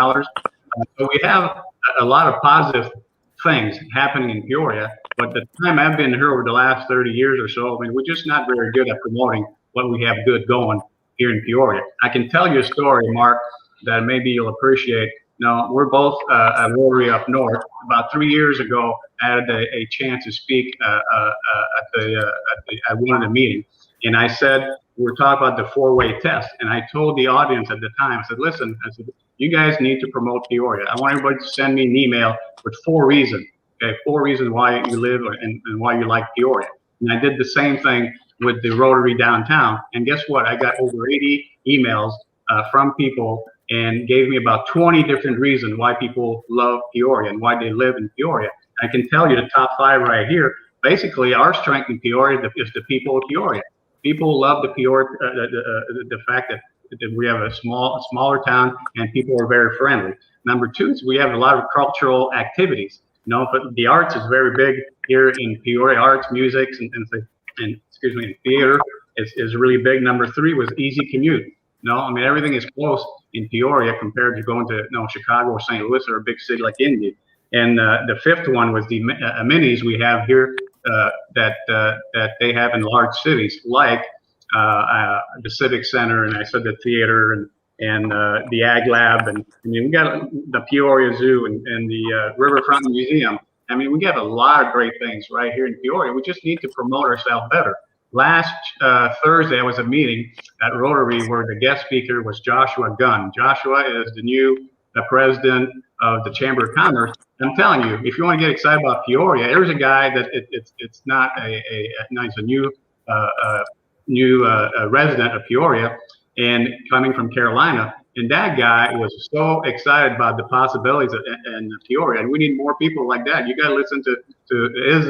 So we have a lot of positive things happening in Peoria, but the time I've been here over the last 30 years or so, I mean, we're just not very good at promoting what we have good going here in Peoria. I can tell you a story, Mark, that maybe you'll appreciate. We're both at Rotary up north. About 3 years ago, I had a chance to speak at one of the meetings, and I said, we were talking about the four-way test, and I told the audience at the time, I said, listen, you guys need to promote Peoria. I want everybody to send me an email with 4 reasons, okay, 4 reasons why you live and why you like Peoria. And I did the same thing with the Rotary downtown, and guess what? I got over 80 emails from people and gave me about 20 different reasons why people love Peoria and why they live in Peoria. I can tell you the top 5 right here. Basically, our strength in Peoria is the people of Peoria. People love the Peoria, the fact that we have a smaller town and people are very friendly. Number 2 is we have a lot of cultural activities. But the arts is very big here in Peoria. Arts, music, and theater is really big. Number 3 was easy commute. I mean, everything is close in Peoria compared to going to Chicago or St. Louis or a big city like Indy. And the 5th one was the amenities we have here that they have in large cities, like the Civic Center, and I said the theater and the Ag Lab, and I mean we got the Peoria Zoo and the Riverfront Museum. I mean we got a lot of great things right here in Peoria. We just need to promote ourselves better. Last Thursday, I was at a meeting at Rotary where the guest speaker was Joshua Gunn. Joshua is the new president of the Chamber of Commerce. I'm telling you, if you want to get excited about Peoria, there's a guy that it's not he's a new resident of Peoria and coming from Carolina. And that guy was so excited about the possibilities in Peoria. And we need more people like that. You got to listen to his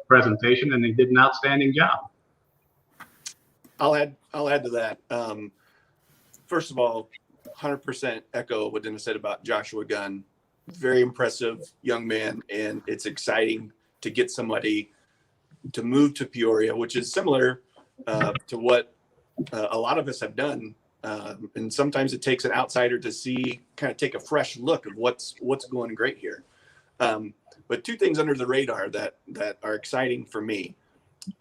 presentation, and he did an outstanding job. I'll add to that. First of all, 100% echo what Denis said about Joshua Gunn. Very impressive young man, and it's exciting to get somebody to move to Peoria, which is similar to what a lot of us have done. And sometimes it takes an outsider to take a fresh look of what's going great here. But 2 things under the radar that are exciting for me.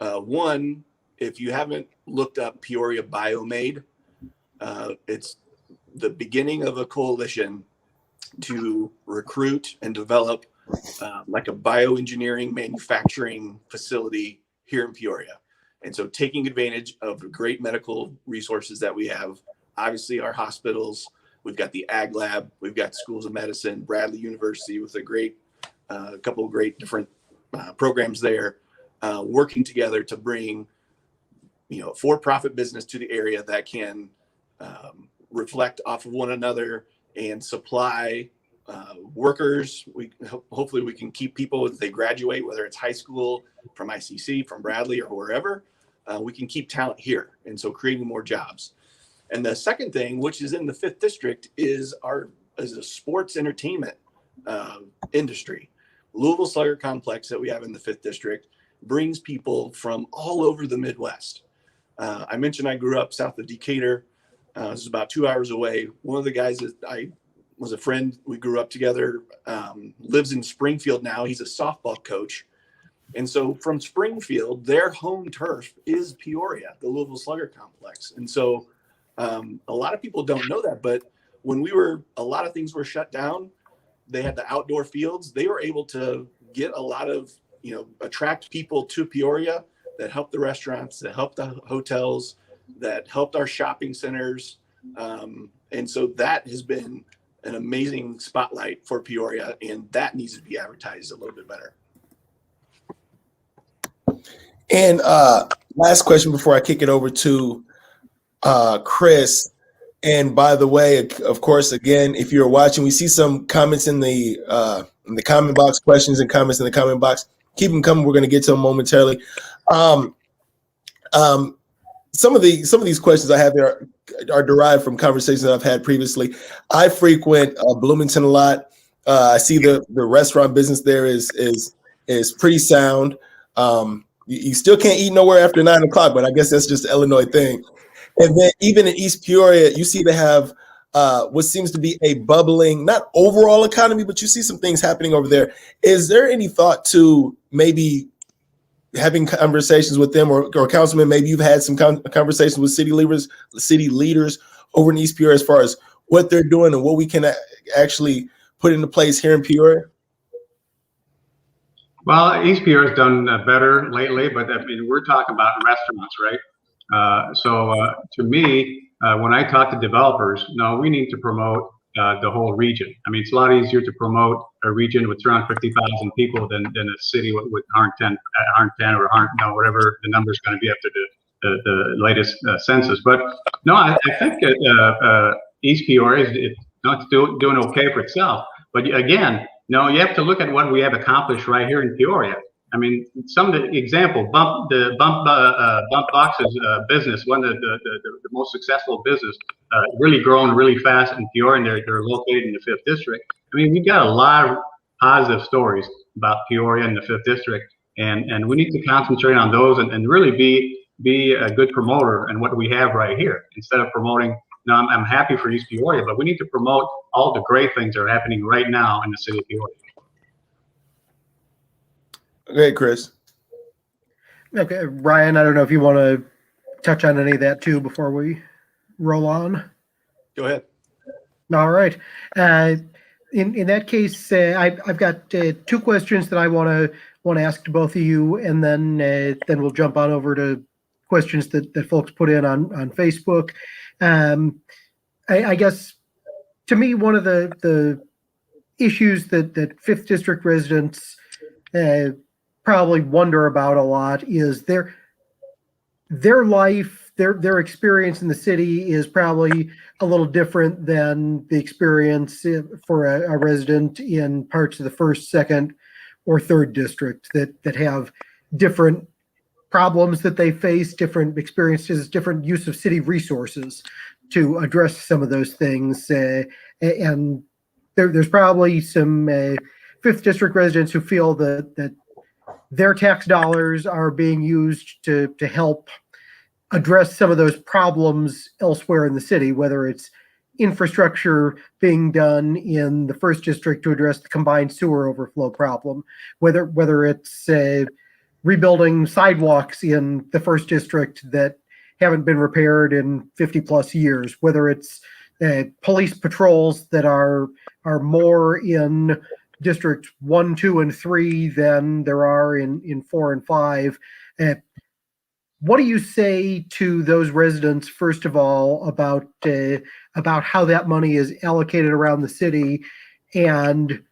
One, if you haven't looked up Peoria Biomade, it's the beginning of a coalition to recruit and develop like a bioengineering manufacturing facility here in Peoria. And so taking advantage of the great medical resources that we have, obviously our hospitals, we've got the Ag Lab, we've got schools of medicine, Bradley University with a couple of great different programs there, working together to bring for-profit business to the area that can reflect off of one another and supply workers. Hopefully we can keep people as they graduate, whether it's high school, from ICC, from Bradley, or wherever, we can keep talent here. And so creating more jobs. And the second thing, which is in the 5th district, is a sports entertainment industry. Louisville Slugger Complex that we have in the 5th district brings people from all over the Midwest. I mentioned I grew up south of Decatur. This is about 2 hours away. One of the guys that I was a friend, we grew up together, lives in Springfield now. He's a softball coach. And so from Springfield, their home turf is Peoria, the Louisville Slugger Complex. And so a lot of people don't know that, but when a lot of things were shut down, they had the outdoor fields. They were able to get a lot of, attract people to Peoria that helped the restaurants, that helped the hotels, that helped our shopping centers. And so that has been an amazing spotlight for Peoria, and that needs to be advertised a little bit better. And last question before I kick it over to Chris. And by the way, of course, again, if you're watching, we see some comments in the comment box, questions and comments in the comment box. Keep them coming. We're going to get to them momentarily. Some of these questions I have here are derived from conversations that I've had previously. I frequent Bloomington a lot. I see the restaurant business there is pretty sound. You still can't eat nowhere after 9 o'clock, but I guess that's just an Illinois thing. And then even in East Peoria, you see they have what seems to be a bubbling, not overall economy, but you see some things happening over there. Is there any thought to maybe having conversations with them or councilmen? Maybe you've had some conversations with city leaders over in East Peoria as far as what they're doing and what we can actually put into place here in Peoria? Well, East Peoria's done better lately, but I mean, we're talking about restaurants, right? So to me, when I talk to developers, no, we need to promote the whole region. I mean, it's a lot easier to promote a region with around 50,000 people than a city with 110 or 100, whatever the number is going to be after the latest census. But no, I think East Peoria is doing okay for itself. But again, no, you have to look at what we have accomplished right here in Peoria. I mean, some of the example, bump boxes business, one of the most successful business, really growing really fast in Peoria, and they're located in the 5th district. I mean, we've got a lot of positive stories about Peoria and the 5th district, and we need to concentrate on those and really be a good promoter in what we have right here instead of promoting. No, I'm happy for East Peoria, but we need to promote all the great things that are happening right now in the city of Peoria. Okay, Chris. Okay, Ryan, I don't know if you want to touch on any of that too before we roll on. Go ahead. All right. In that case, I've got 2 questions that I want to ask to both of you, and then we'll jump on over to questions that folks put in on Facebook. I guess to me, one of the issues that 5th district residents probably wonder about a lot is their life, their experience in the city is probably a little different than the experience for a resident in parts of the 1st, 2nd, or 3rd district that have different problems that they face, different experiences, different use of city resources to address some of those things. And there's probably some 5th district residents who feel that their tax dollars are being used to help address some of those problems elsewhere in the city, whether it's infrastructure being done in the 1st district to address the combined sewer overflow problem, whether it's rebuilding sidewalks in the 1st district that haven't been repaired in 50 plus years, whether it's police patrols that are more in District 1, 2, and 3 than there are in 4 and 5. What do you say to those residents, first of all, about how that money is allocated around the city? And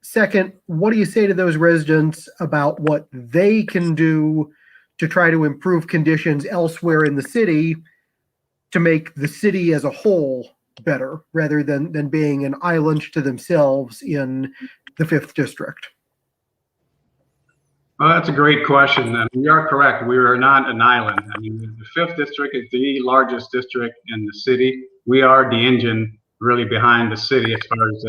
second, what do you say to those residents about what they can do to try to improve conditions elsewhere in the city to make the city as a whole better, rather than being an island to themselves in the 5th district? Well, that's a great question. You are correct. We are not an island. I mean, the fifth district is the largest district in the city. We are the engine really behind the city as far as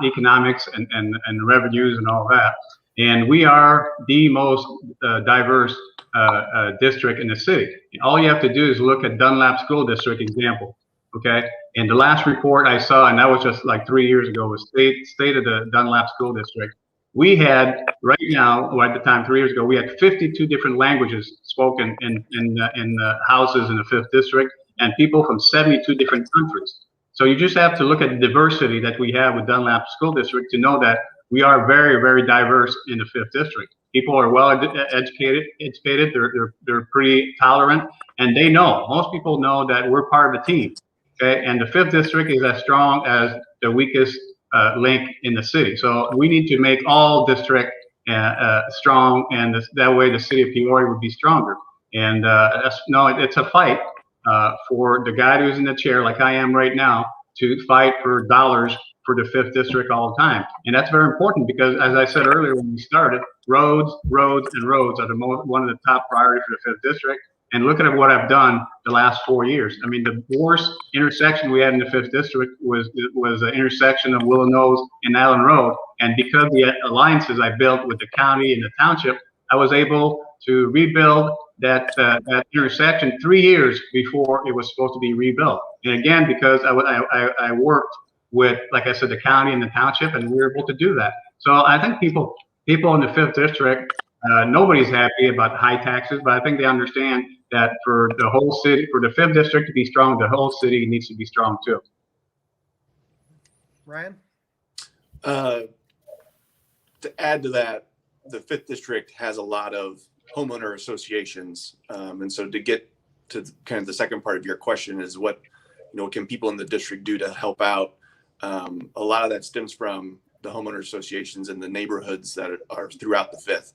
economics and revenues and all that. And we are the most diverse district in the city. All you have to do is look at Dunlap School District example. Okay. And the last report I saw, and that was just like 3 years ago, was state of the Dunlap School District. We had right now, or at the time 3 years ago, we had 52 different languages spoken in the houses in the fifth district, and people from 72 different countries. So you just have to look at the diversity that we have with Dunlap School District to know that we are very, very diverse in the fifth district. People are well educated. They're pretty tolerant, and they know. Most people know that we're part of a team. Okay, and the fifth district is as strong as the weakest link in the city. So we need to make all district strong, and that way the city of Peoria would be stronger. And it's a fight for the guy who's in the chair, like I am right now, to fight for dollars for the fifth district all the time. And that's very important because, as I said earlier when we started, roads are one of the top priorities for the fifth district. And look at what I've done the last 4 years. I mean, the worst intersection we had in the fifth district was an intersection of Willow Nose and Allen Road. And because of the alliances I built with the county and the township, I was able to rebuild that intersection 3 years before it was supposed to be rebuilt. And again, because I worked with, like I said, the county and the township, and we were able to do that. So I think people in the fifth district, nobody's happy about high taxes, but I think they understand that for the whole city, for the fifth district to be strong, the whole city needs to be strong too. Ryan? To add to that, the fifth district has a lot of homeowner associations. And so to get to kind of the second part of your question is what can people in the district do to help out? A lot of that stems from the homeowner associations and the neighborhoods that are throughout the fifth.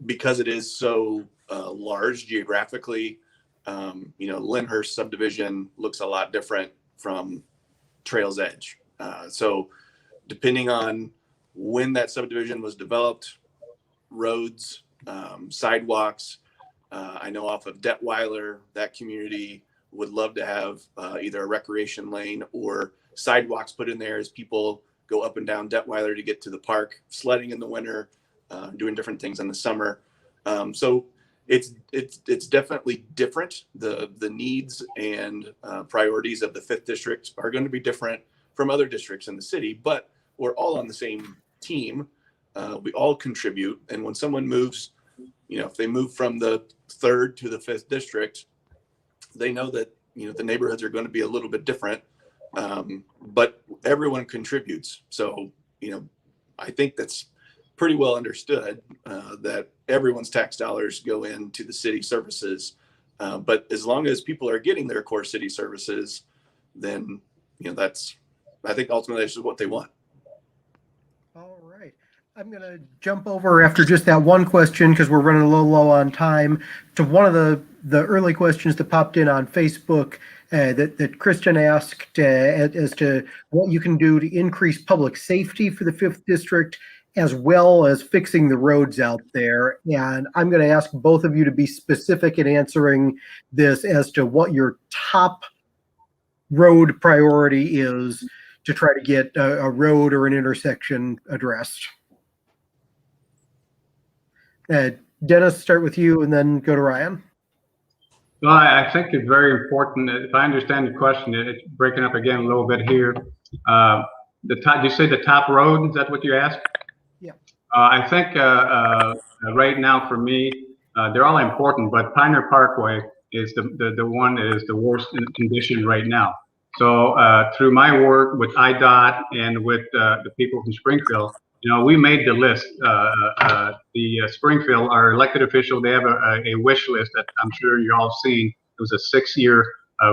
Because it is so large geographically, Lyndhurst subdivision looks a lot different from Trails Edge. So depending on when that subdivision was developed, roads, sidewalks, I know off of Detweiler, that community would love to have either a recreation lane or sidewalks put in there as people go up and down Detweiler to get to the park, sledding in the winter, doing different things in the summer. So it's definitely different. The needs and priorities of the fifth district are going to be different from other districts in the city, but we're all on the same team. We all contribute. And when someone moves, if they move from the third to the fifth district, they know that, the neighborhoods are going to be a little bit different, but everyone contributes. So, I think that's pretty well understood that everyone's tax dollars go into the city services. But as long as people are getting their core city services, then, I think ultimately that's just what they want. All right. I'm going to jump over after just that one question because we're running a little low on time to one of the early questions that popped in on Facebook that Christian asked as to what you can do to increase public safety for the fifth district, as well as fixing the roads out there. And I'm going to ask both of you to be specific in answering this as to what your top road priority is to try to get a road or an intersection addressed. Denis, start with you and then go to Ryan. Well, I think it's very important. If I understand the question, it's breaking up again a little bit here. You say the top road? Is that what you asked? Yeah. I think right now for me, they're all important, but Pioneer Parkway is the one that is the worst in the right now. So through my work with IDOT and with the people from Springfield, we made the list. The Springfield, our elected official, they have a wish list that I'm sure you all seen. It was a 6-year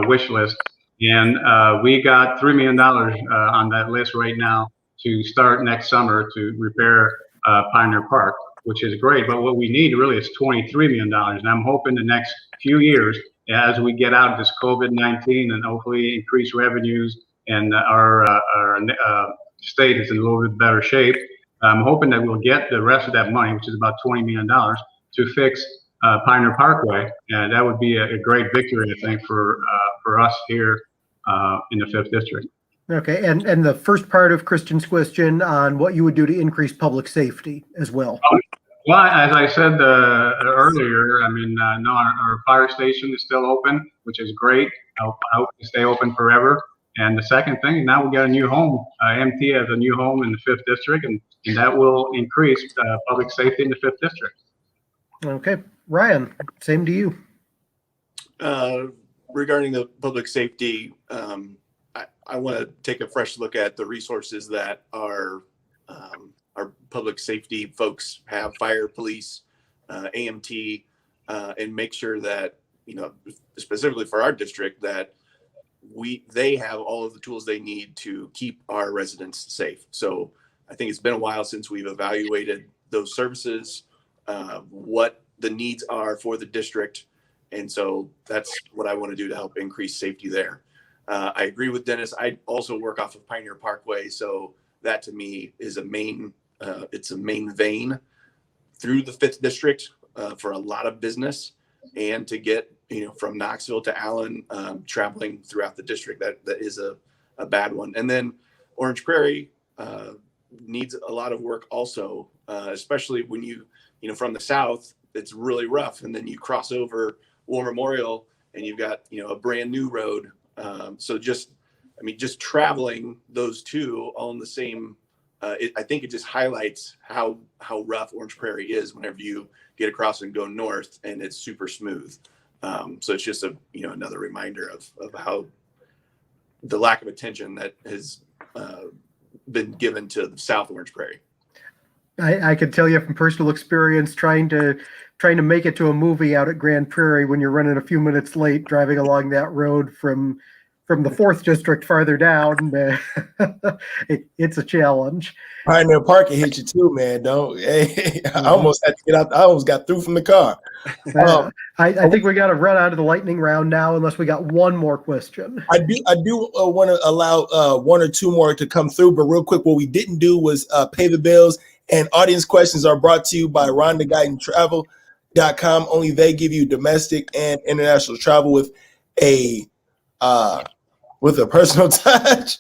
wish list. And we got $3 million on that list right now to start next summer to repair Pioneer Park, which is great. But what we need really is $23 million. And I'm hoping the next few years, as we get out of this COVID-19 and hopefully increase revenues and our state is in a little bit better shape, I'm hoping that we'll get the rest of that money, which is about $20 million, to fix Pioneer Parkway, and that would be a great victory, I think, for us here in the 5th District. Okay, and the first part of Christian's question on what you would do to increase public safety as well. Well, as I said earlier, I mean, no, our fire station is still open, which is great. I hope to stay open forever. And the second thing, now we got a new home. MT has a new home in the 5th District, and that will increase public safety in the 5th District. Okay, Ryan, same to you. Regarding the public safety, I want to take a fresh look at the resources that our public safety folks have, fire, police, AMT, and make sure that, you know, specifically for our district, that they have all of the tools they need to keep our residents safe. So I think it's been a while since we've evaluated those services, what the needs are for the district. And so that's what I want to do to help increase safety there. I agree with Dennis. I also work off of Pioneer Parkway. So that to me is it's a main vein through the 5th District for a lot of business, and to get, you know, from Knoxville to Allen, traveling throughout the district. That is a bad one. And then Orange Prairie needs a lot of work also, especially when you know, from the south, it's really rough. And then you cross over War Memorial and you've got, you know, a brand new road. So just traveling those two all in the same, I think it just highlights how rough Orange Prairie is whenever you get across and go north, and it's super smooth. So it's just another reminder of how the lack of attention that has been given to the South Orange Prairie. I can tell you from personal experience trying to make it to a movie out at Grand Prairie when you're running a few minutes late driving along that road from the 4th District farther down. It's a challenge. Pioneer Park can hit you too, man. I almost had to get out. I almost got through from the car. I think we got to run out of the lightning round now, unless we got one more question. I do want to allow one or two more to come through, but real quick, what we didn't do was pay the bills. And audience questions are brought to you by RhondaGuytonTravel.com. Only they give you domestic and international travel with a personal touch.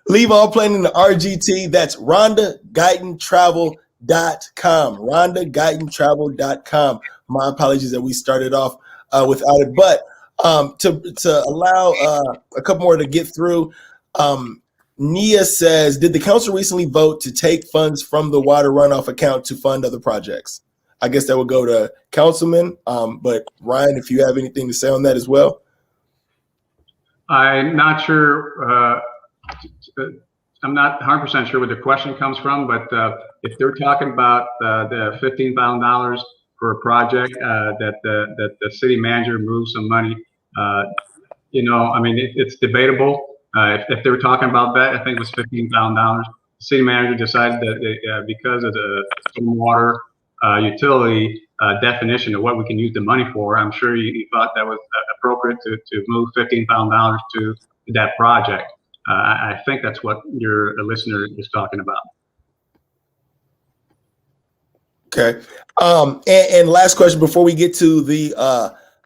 Leave all planning to RGT. That's RhondaGuytonTravel.com. RhondaGuytonTravel.com. My apologies that we started off without it, but to allow a couple more to get through. Nia says, did the council recently vote to take funds from the water runoff account to fund other projects? I guess that would go to Councilman, but Ryan, if you have anything to say on that as well. I'm not sure. I'm not 100% sure where the question comes from, but if they're talking about the $15,000 for a project that the city manager moved some money, it's debatable. If they were talking about that, I think it was $15,000. The city manager decided that because of the stormwater utility definition of what we can use the money for, I'm sure he thought that was appropriate to move $15,000 to that project. I think that's what your listener is talking about. Okay. And last question before we get to the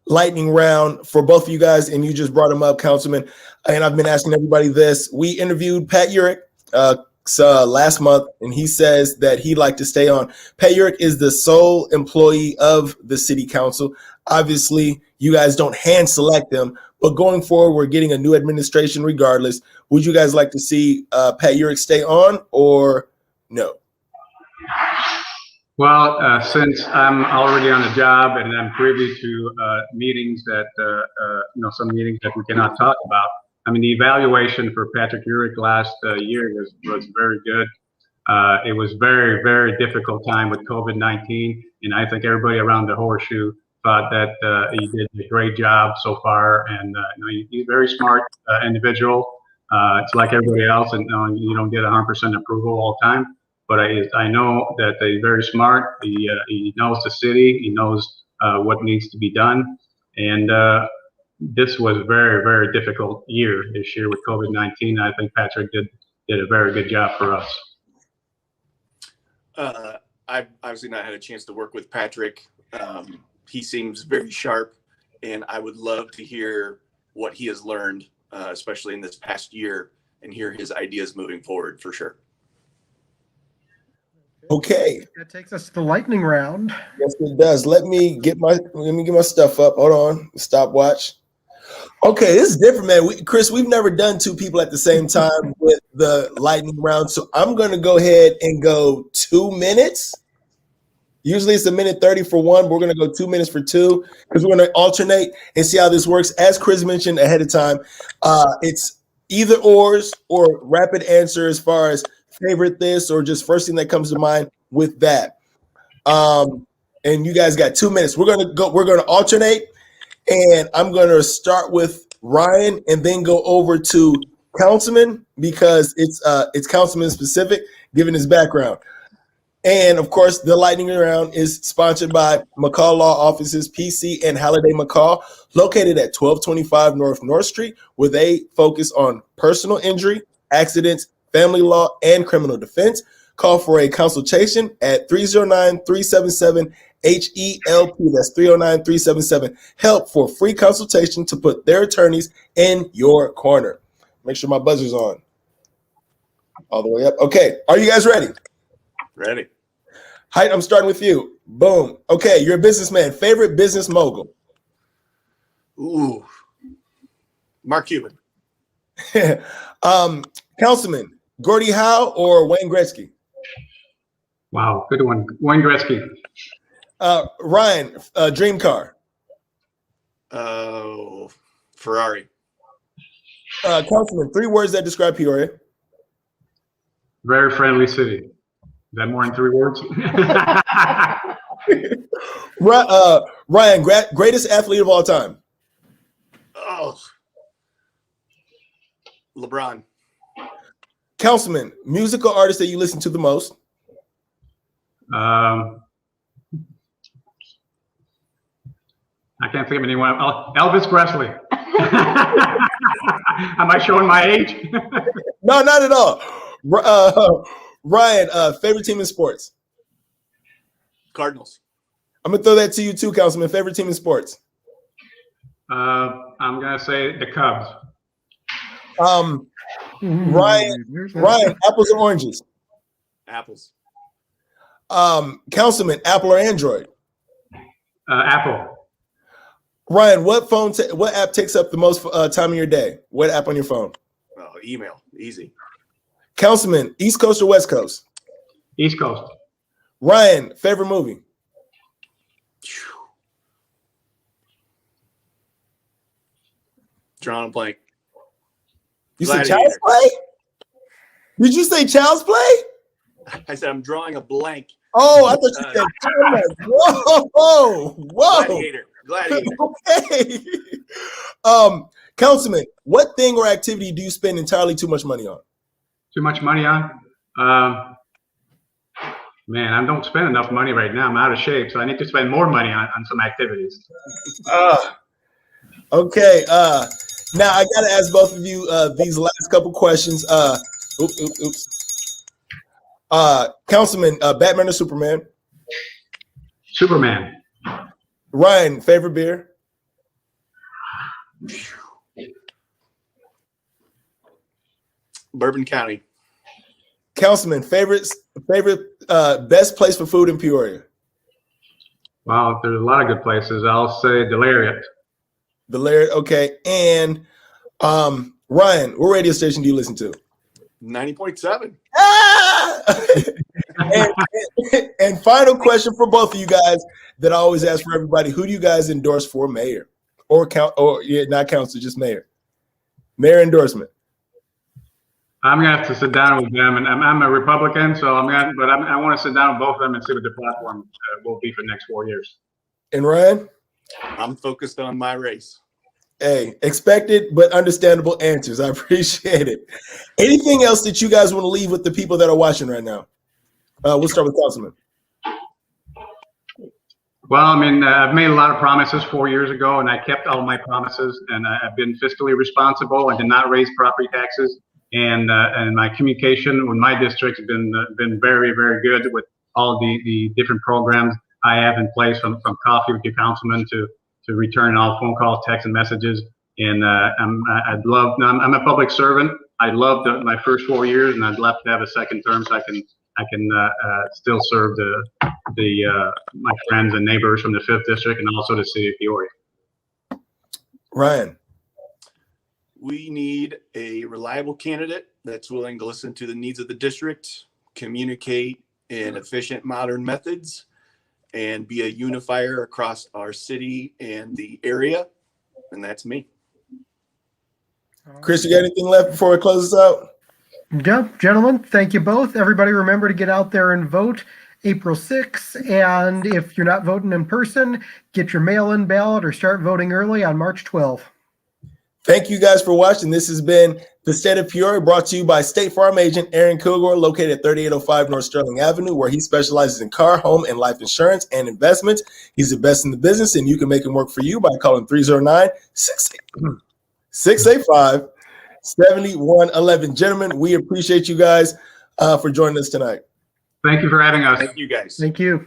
lightning round for both of you guys, and you just brought them up, Councilman, and I've been asking everybody this. We interviewed Pat Urick last month, and he says that he'd like to stay on. Pat Urick is the sole employee of the city council. Obviously, you guys don't hand select them, but going forward, we're getting a new administration regardless. Would you guys like to see Pat Urick stay on or no? Well, since I'm already on the job and I'm privy to meetings that, some meetings that we cannot talk about. I mean, the evaluation for Patrick Urick last year was very good. It was very, very difficult time with COVID-19. And I think everybody around the horseshoe thought that he did a great job so far. And he's a very smart individual. It's like everybody else, and you don't get 100% approval all the time. But I know that he's very smart. He knows the city. He knows what needs to be done. And this was a very, very difficult year this year with COVID-19. I think Patrick did a very good job for us. I've obviously not had a chance to work with Patrick. He seems very sharp, and I would love to hear what he has learned, especially in this past year, and hear his ideas moving forward for sure. Okay. That takes us to the lightning round. Yes, it does. Let me get my stuff up. Hold on. Stopwatch. Okay, this is different, man. Chris, we've never done two people at the same time with the lightning round, so I'm going to go ahead and go 2 minutes. Usually it's 1:30 for one, but we're going to go 2 minutes for two because we're going to alternate and see how this works. As Chris mentioned ahead of time, it's either ors or rapid answer as far as favorite this or just first thing that comes to mind with that. And you guys got 2 minutes. We're going to alternate. And I'm going to start with Ryan and then go over to Councilman because it's Councilman specific given his background. And of course, the lightning round is sponsored by McCall Law Offices, PC and Halliday McCall, located at 1225 North Street, where they focus on personal injury, accidents, family law, and criminal defense. Call for a consultation at 309-377-HELP. That's 309-377-HELP for free consultation to put their attorneys in your corner. Make sure my buzzer's on. All the way up. Okay. Are you guys ready? Ready. Hite, I'm starting with you. Boom. Okay. You're a businessman. Favorite business mogul? Ooh. Mark Cuban. Councilman, Gordie Howe or Wayne Gretzky? Wow, good one. Wayne Gretzky. Ryan, dream car. Ferrari. Councilman, 3 words that describe Peoria. Very friendly city. Is that more than 3 words? Ryan, greatest athlete of all time. Oh. LeBron. Councilman, musical artist that you listen to the most. I can't think of anyone. Elvis Presley. Am I showing my age? No, not at all. Ryan, favorite team in sports? Cardinals. I'm going to throw that to you too, Councilman. Favorite team in sports? I'm going to say the Cubs. Ryan, apples or oranges? Apples. Councilman, Apple or Android? Apple. Ryan, what app takes up the most time of your day? What app on your phone? Oh, email. Easy. Councilman, East Coast or West Coast? East Coast. Ryan, favorite movie? Drawing a blank. You said Child's Play? Did you say Child's Play? I said I'm drawing a blank. Oh, I thought you said Whoa. Gladiator. Okay. Councilman, what thing or activity do you spend entirely too much money on? Too much money on? Man, I don't spend enough money right now. I'm out of shape, so I need to spend more money on some activities. Okay. Now I gotta ask both of you these last couple questions. Councilman, Batman or Superman? Superman. Ryan, favorite beer? Bourbon County. Councilman, favorite best place for food in Peoria? Wow, there's a lot of good places. I'll say the Lariat. The Lariat, okay. And Ryan, what radio station do you listen to? 90.7. And final question for both of you guys that I always ask for everybody: who do you guys endorse for mayor, or not council, just mayor? Mayor endorsement. I'm gonna have to sit down with them, and I'm a Republican, so I want to sit down with both of them and see what the platform will be for the next 4 years. And Ryan? I'm focused on my race. Hey, expected but understandable answers. I appreciate it. Anything else that you guys want to leave with the people that are watching right now? We'll start with Councilman. Well, I mean, I've made a lot of promises 4 years ago, and I kept all my promises, and I've been fiscally responsible and did not raise property taxes. And my communication with my district has been very, very good with all the different programs I have in place, from coffee with your councilman to returning all phone calls, texts, and messages. And I'm a public servant. I loved my first 4 years, and I'd love to have a second term so I can still serve my friends and neighbors from the 5th District and also the city of Peoria. Ryan. We need a reliable candidate that's willing to listen to the needs of the district, communicate in efficient, modern methods, and be a unifier across our city and the area. And that's me. Chris, you got anything left before we close this out? Yeah, gentlemen, thank you both. Everybody remember to get out there and vote April 6th. And if you're not voting in person, get your mail-in ballot or start voting early on March 12th. Thank you guys for watching. This has been The State of Peoria, brought to you by State Farm agent Aaron Kilgore, located at 3805 North Sterling Avenue, where he specializes in car, home, and life insurance and investments. He's the best in the business, and you can make him work for you by calling 309-685-7111. Gentlemen, we appreciate you guys for joining us tonight. Thank you for having us. Thank you, guys. Thank you.